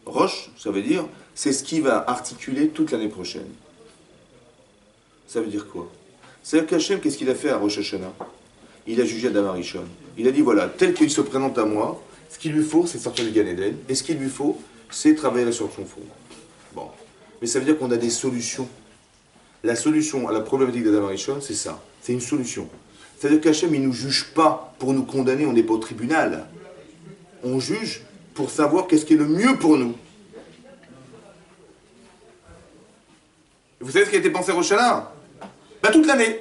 Rosh, ça veut dire, c'est ce qui va articuler toute l'année prochaine. Ça veut dire quoi? C'est-à-dire qu'Hachem, qu'est-ce qu'il a fait à Rosh Hashanah? Il a jugé Adam Arishon. Il a dit, voilà, tel qu'il se présente à moi, ce qu'il lui faut, c'est sortir du Gan Eden, et ce qu'il lui faut, c'est travailler là sur son fond. Bon. Mais ça veut dire qu'on a des solutions. La solution à la problématique d'Adam Arishon, c'est ça. C'est une solution. C'est-à-dire qu'Hachem, il ne nous juge pas pour nous condamner, on n'est pas au tribunal. On juge pour savoir qu'est-ce qui est le mieux pour nous. Vous savez ce qui a été pensé à Rosh Hashanah? Ben, toute l'année.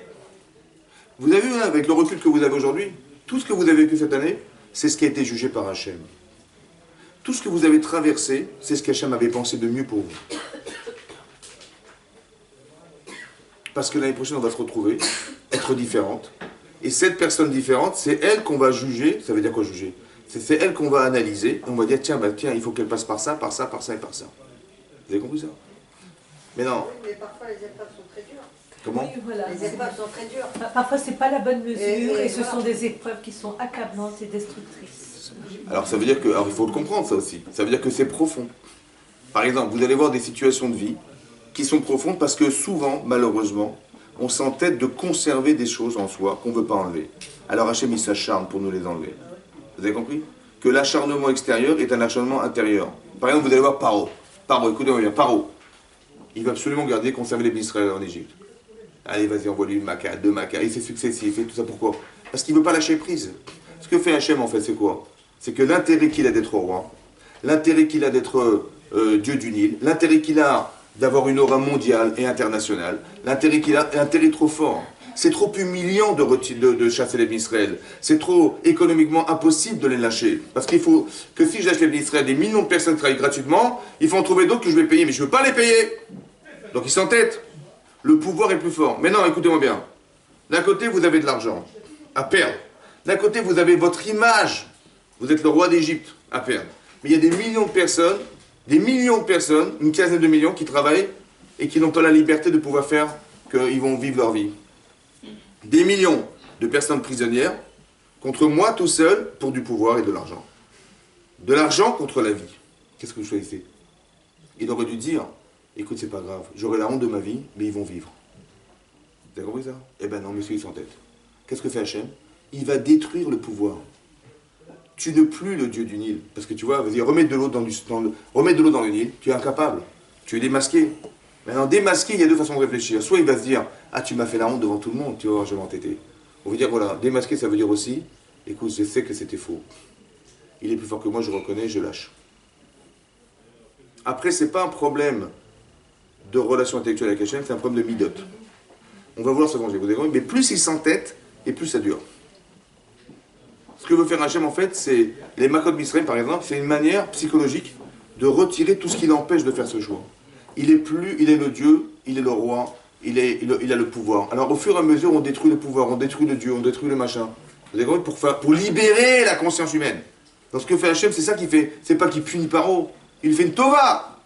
Vous avez vu, hein, avec le recul que vous avez aujourd'hui, tout ce que vous avez vécu cette année, c'est ce qui a été jugé par Hachem. Tout ce que vous avez traversé, c'est ce qu'Hachem avait pensé de mieux pour vous. Parce que l'année prochaine, on va se retrouver, être différente. Et cette personne différente, c'est elle qu'on va juger. Ça veut dire quoi juger? C'est elle qu'on va analyser. Et on va dire, tiens, il faut qu'elle passe par ça, par ça, par ça et par ça. Vous avez compris ça? Mais non. Oui, mais parfois les épreuves sont très dures. Comment? Oui, voilà. Les épreuves sont très dures. Parfois, ce n'est pas la bonne mesure et ce voilà. sont des épreuves qui sont accablantes et destructrices. Alors ça veut dire que, alors il faut le comprendre ça aussi. Ça veut dire que c'est profond. Par exemple, vous allez voir des situations de vie qui sont profondes parce que souvent, malheureusement, on s'entête de conserver des choses en soi qu'on ne veut pas enlever. Alors Hachem, il s'acharne pour nous les enlever. Vous avez compris? Que l'acharnement extérieur est un acharnement intérieur. Par exemple, vous allez voir Paro. Paro, écoutez-moi bien, Paro. Il va absolument garder, conserver les Israël en Égypte. Allez, vas-y, envoie-lui une maca, 2 macas. Et c'est successif, et tout ça, pourquoi? Parce qu'il ne veut pas lâcher prise. Ce que fait Hachem, en fait, c'est quoi? C'est que l'intérêt qu'il a d'être roi, l'intérêt qu'il a d'être Dieu du Nil, l'intérêt qu'il a d'avoir une aura mondiale et internationale, l'intérêt qu'il a est un intérêt trop fort. C'est trop humiliant de chasser les Israël. C'est trop économiquement impossible de les lâcher. Parce qu'il faut que si je lâche les Israël, des millions de personnes travaillent gratuitement, il faut en trouver d'autres que je vais payer, mais je ne veux pas les payer. Donc ils s'entêtent. Le pouvoir est plus fort. Mais non, écoutez-moi bien. D'un côté, vous avez de l'argent à perdre. D'un côté, vous avez votre image. Vous êtes le roi d'Égypte à perdre. Mais il y a des millions de personnes, une quinzaine de millions qui travaillent et qui n'ont pas la liberté de pouvoir faire qu'ils vont vivre leur vie. Des millions de personnes prisonnières contre moi tout seul pour du pouvoir et de l'argent. De l'argent contre la vie. Qu'est-ce que vous choisissez? Il aurait dû dire, écoute, c'est pas grave, j'aurai la honte de ma vie, mais ils vont vivre. Vous avez compris ça? Eh ben non, monsieur, il s'entête. Qu'est-ce que fait Hachem? Il va détruire le pouvoir. Tu n'es plus le dieu du Nil. Parce que tu vois, vas-y, remets de l'eau dans le Nil, tu es incapable. Tu es démasqué. Maintenant, démasqué, il y a 2 façons de réfléchir. Soit il va se dire, ah, tu m'as fait la honte devant tout le monde, tu vois, je vais m'entêter. On veut dire, voilà, démasqué, ça veut dire aussi, écoute, je sais que c'était faux. Il est plus fort que moi, je reconnais, je lâche. Après, c'est pas un problème de relation intellectuelle avec Hachem, c'est un problème de midot. On va vouloir se venger, vous avez compris? Mais plus il s'entête, et plus ça dure. Ce que veut faire Hachem, en fait, c'est, les Makot Misraïm, par exemple, c'est une manière psychologique de retirer tout ce qui l'empêche de faire ce choix. Il est le Dieu, il est le roi, il a le pouvoir. Alors au fur et à mesure, on détruit le pouvoir, on détruit le Dieu, on détruit le machin. Vous avez compris? Pour libérer la conscience humaine. Donc ce que fait Hachem, c'est ça qu'il fait. C'est pas qu'il punit Paro, il fait une tova.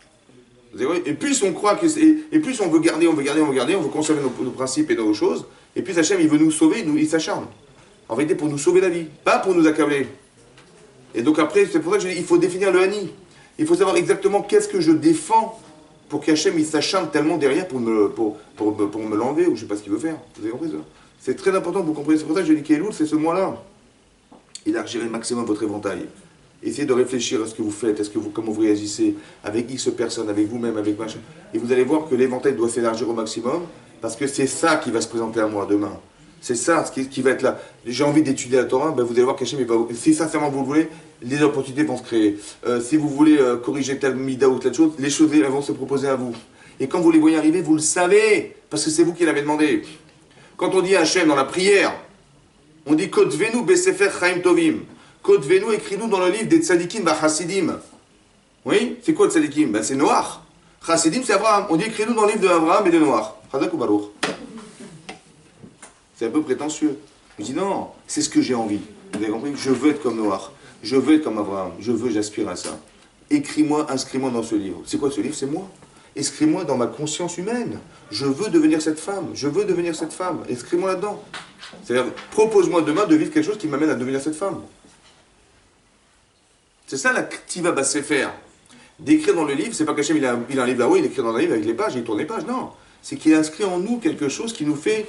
Vous avez compris? Et plus on croit que et plus on veut garder, on veut conserver nos principes et nos choses, et plus Hachem, il veut nous sauver, il s'acharne. En vérité, pour nous sauver la vie, pas pour nous accabler. Et donc après, c'est pour ça que je dis, il faut définir le Hani. Il faut savoir exactement qu'est-ce que je défends pour qu'Hachem il s'acharne tellement derrière pour me l'enlever, ou je ne sais pas ce qu'il veut faire. Vous avez compris ça? C'est très important, vous comprenez. C'est pour ça que je dis qu'Elul, c'est ce mois-là. Élargirez le maximum votre éventail. Essayez de réfléchir à ce que vous faites, comment vous réagissez, avec X personnes, avec vous-même, avec machin. Et vous allez voir que l'éventail doit s'élargir au maximum, parce que c'est ça qui va se présenter à moi demain. C'est ça qui va être là. J'ai envie d'étudier la Torah, ben vous allez voir qu'Hachem, si sincèrement vous le voulez, les opportunités vont se créer. Si vous voulez corriger telle mida ou telle chose, les choses elles vont se proposer à vous. Et quand vous les voyez arriver, vous le savez, parce que c'est vous qui l'avez demandé. Quand on dit à Hachem dans la prière, on dit Kotvenu besefer chaim tovim. Kotvenu, écris-nous dans le livre des tzadikim va chassidim. Oui, c'est quoi le tzadikim? Ben c'est Noach. Chassidim, c'est Abraham. On dit écris-nous dans le livre d'Abraham et de Noach. Chazak ou Baruch. C'est un peu prétentieux. Je dis non, c'est ce que j'ai envie. Vous avez compris? Je veux être comme Noach. Je veux être comme Abraham. J'aspire à ça. Écris-moi, inscris-moi dans ce livre. C'est quoi ce livre? C'est moi. Inscris-moi dans ma conscience humaine. Je veux devenir cette femme. Je veux devenir cette femme. Inscris-moi là-dedans. C'est-à-dire, propose-moi demain de vivre quelque chose qui m'amène à devenir cette femme. C'est ça la Ktiva Bassefer. D'écrire dans le livre, c'est pas qu'Hachem il a un livre là-haut, il écrit dans un livre avec les pages, il tourne les pages, non. C'est qu'il inscrit en nous quelque chose qui fait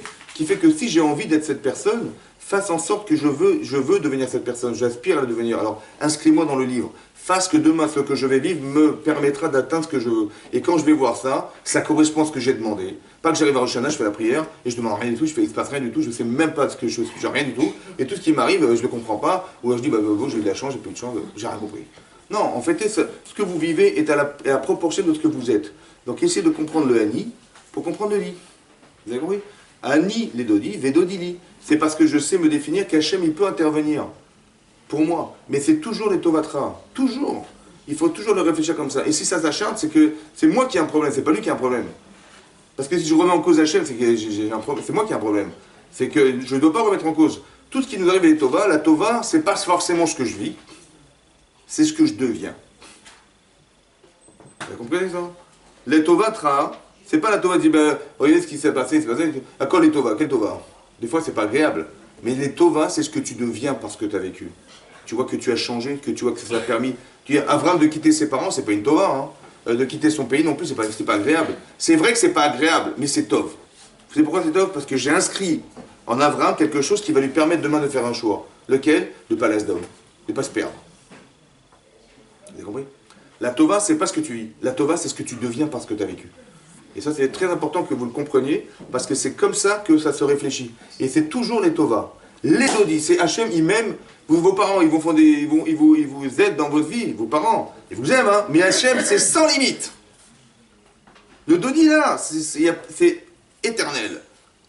que si j'ai envie d'être cette personne, fasse en sorte que je veux devenir cette personne, j'aspire à le devenir. Alors, inscris-moi dans le livre. Fasse que demain, ce que je vais vivre me permettra d'atteindre ce que je veux. Et quand je vais voir ça, ça correspond à ce que j'ai demandé. Pas que j'arrive à Rosh Hashanah, je fais la prière, et je demande rien du tout, il se passe rien du tout, je ne sais même pas ce que je suis, rien du tout, et tout ce qui m'arrive, je ne le comprends pas, ou je dis, j'ai eu de la chance, j'ai pas eu de chance, j'ai rien compris. Non, en fait, ce que vous vivez est à la proportion de ce que vous êtes. Donc, essayez de comprendre le Ani pour comprendre le Li. Vous avez compris? Ani, les Dodi, Vedodi, Li. C'est parce que je sais me définir qu'Hachem, il peut intervenir pour moi. Mais c'est toujours les Tovatra. Toujours. Il faut toujours le réfléchir comme ça. Et si ça s'acharne, c'est que c'est moi qui ai un problème, c'est pas lui qui a un problème. Parce que si je remets en cause Hachem, c'est que j'ai un problème. C'est moi qui ai un problème. C'est que je ne dois pas remettre en cause. Tout ce qui nous arrive avec les Tova, la Tova, c'est pas forcément ce que je vis, c'est ce que je deviens. Vous comprenez ça? Les Tovatra, c'est pas la Tova qui dit, regardez ce qui s'est passé, à quoi les Tova? Quel Tova? Des fois, c'est pas agréable. Mais les Tova, c'est ce que tu deviens parce que tu as vécu. Tu vois que tu as changé, que tu vois que ça t'a permis. Tu dis, Avram de quitter ses parents, c'est pas une Tova, hein. De quitter son pays non plus, c'est pas agréable. C'est vrai que c'est pas agréable, mais c'est Tov. Vous savez pourquoi c'est Tov? Parce que j'ai inscrit en Avram quelque chose qui va lui permettre demain de faire un choix. Lequel? De pas l'Asdom. De ne pas se perdre. Vous avez compris? La Tova, c'est pas ce que tu vis. La Tova, c'est ce que tu deviens parce que tu as vécu. Et ça, c'est très important que vous le compreniez, parce que c'est comme ça que ça se réfléchit. Et c'est toujours les Tova. Les Dodi, c'est Hachem, il m'aime. Vos parents, ils vous aident dans votre vie, vos parents. Ils vous aiment, hein. Mais Hachem, c'est sans limite. Le Dodi, là, c'est éternel.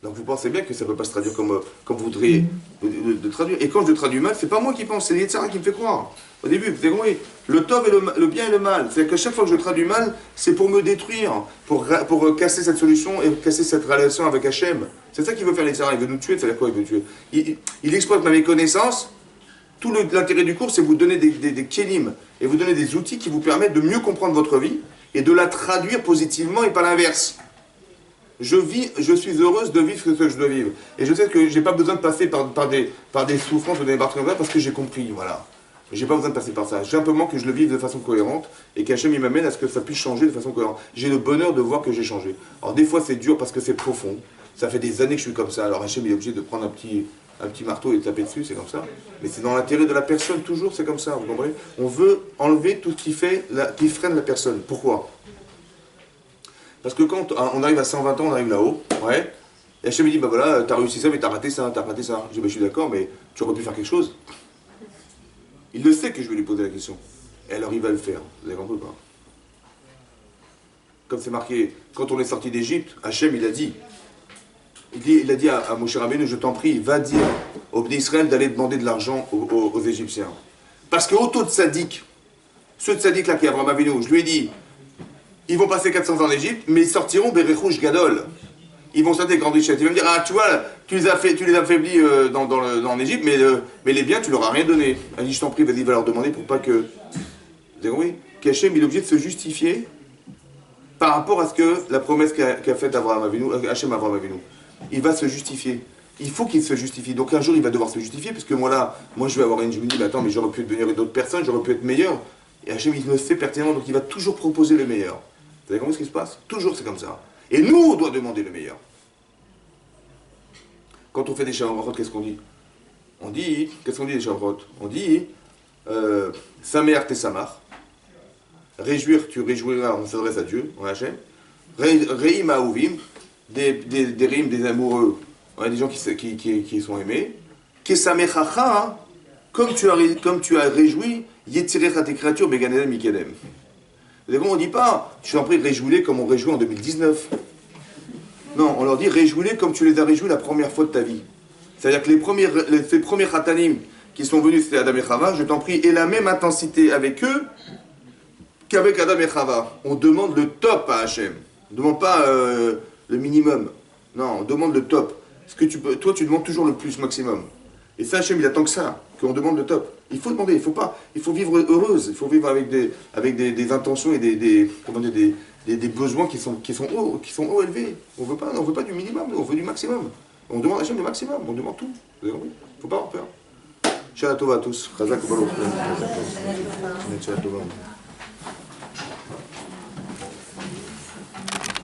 Donc vous pensez bien que ça ne peut pas se traduire comme vous voudriez de traduire. Et quand je traduis mal, c'est pas moi qui pense, c'est Yetzara qui me fait croire. Au début, vous avez compris, le tov et le bien et le mal. C'est-à-dire qu'à chaque fois que je traduis mal, c'est pour me détruire, pour casser cette solution et casser cette relation avec Hachem. C'est ça qu'il veut faire Yetzara, il veut nous tuer, c'est-à-dire quoi il veut tuer? Il exploite ma méconnaissance. Tout l'intérêt du cours, c'est vous donner des kélim et vous donner des outils qui vous permettent de mieux comprendre votre vie et de la traduire positivement et pas l'inverse. Je suis heureuse de vivre ce que je dois vivre. Et je sais que je n'ai pas besoin de passer par des souffrances ou des débarques comme ça parce que j'ai compris, voilà. Je n'ai pas besoin de passer par ça. J'ai simplement que je le vive de façon cohérente et qu'Hachem m'amène à ce que ça puisse changer de façon cohérente. J'ai le bonheur de voir que j'ai changé. Alors des fois c'est dur parce que c'est profond. Ça fait des années que je suis comme ça. Alors Hachem est obligé de prendre un petit marteau et de taper dessus, c'est comme ça. Mais c'est dans l'intérêt de la personne, toujours c'est comme ça, vous comprenez? On veut enlever tout ce qui freine la personne. Pourquoi? Parce que quand on arrive à 120 ans, on arrive là-haut, ouais, et Hachem me dit, voilà, t'as réussi ça, mais t'as raté ça, t'as raté ça. Je dis, je suis d'accord, mais tu aurais pu faire quelque chose. Il le sait que je vais lui poser la question. Et alors il va le faire. Vous avez compris ou pas? Comme c'est marqué, quand on est sorti d'Égypte, Hachem, il a dit à Moshe Rabbeinu, je t'en prie, va dire aux Bnei Israël d'aller demander de l'argent aux Égyptiens. Parce que auto de tzaddik, ceux de tzaddik là qui est Abraham Avinu, je lui ai dit, ils vont passer 400 ans en Égypte, mais ils sortiront Berechush Gadol. Ils vont sortir des grandes richesses. Ils vont me dire, ah tu vois, tu les affaiblis en Égypte, mais les biens, tu leur as rien donné. Elle dit, je t'en prie, vas-y, va leur demander pour pas que... Vous avez compris? Qu'Hachem, il est obligé de se justifier par rapport à ce que la promesse qu'a faite Hachem Abraham Avinu. Il va se justifier. Il faut qu'il se justifie. Donc un jour, il va devoir se justifier, parce que moi je vais avoir je me dis, mais attends, mais j'aurais pu devenir d'autres personnes, j'aurais pu être meilleur. Et Hachem, il me sait pertinemment, donc il va toujours proposer le meilleur. Vous avez compris ce qui se passe? Toujours c'est comme ça. Et nous, on doit demander le meilleur. Quand on fait des shavuot, qu'est-ce qu'on dit? On dit, qu'est-ce qu'on dit des shavuot? On dit, Sameach te samach. Réjouir, tu réjouiras, on s'adresse à Dieu, en Hachem. Reim aouvim, des rimes, des amoureux, on a des gens qui sont aimés. Kesamechacha, comme tu as réjoui, yetirecha tes créatures, beganedem mikedem. On ne dit pas, je t'en prie, réjouis-les comme on réjouit en 2019. Non, on leur dit, réjouis-les comme tu les as réjouis la première fois de ta vie. C'est-à-dire que ces premiers khatanim qui sont venus, c'était Adam et Chava, je t'en prie, aient la même intensité avec eux qu'avec Adam et Chava. On demande le top à Hachem. On ne demande pas le minimum. Non, on demande le top. Ce que toi, tu demandes toujours le plus maximum. Et ça, Hachem, il attend que ça, qu'on demande le top. Il faut demander, il faut vivre heureuse, il faut vivre avec des intentions et des besoins qui sont hauts élevés. On veut pas du minimum, on veut du maximum. On demande à Hachem le maximum, on demande tout. Vous avez compris? Il ne faut pas avoir peur. Shabbat Tov à tous. Chazak Baruch. Shabbat Tov.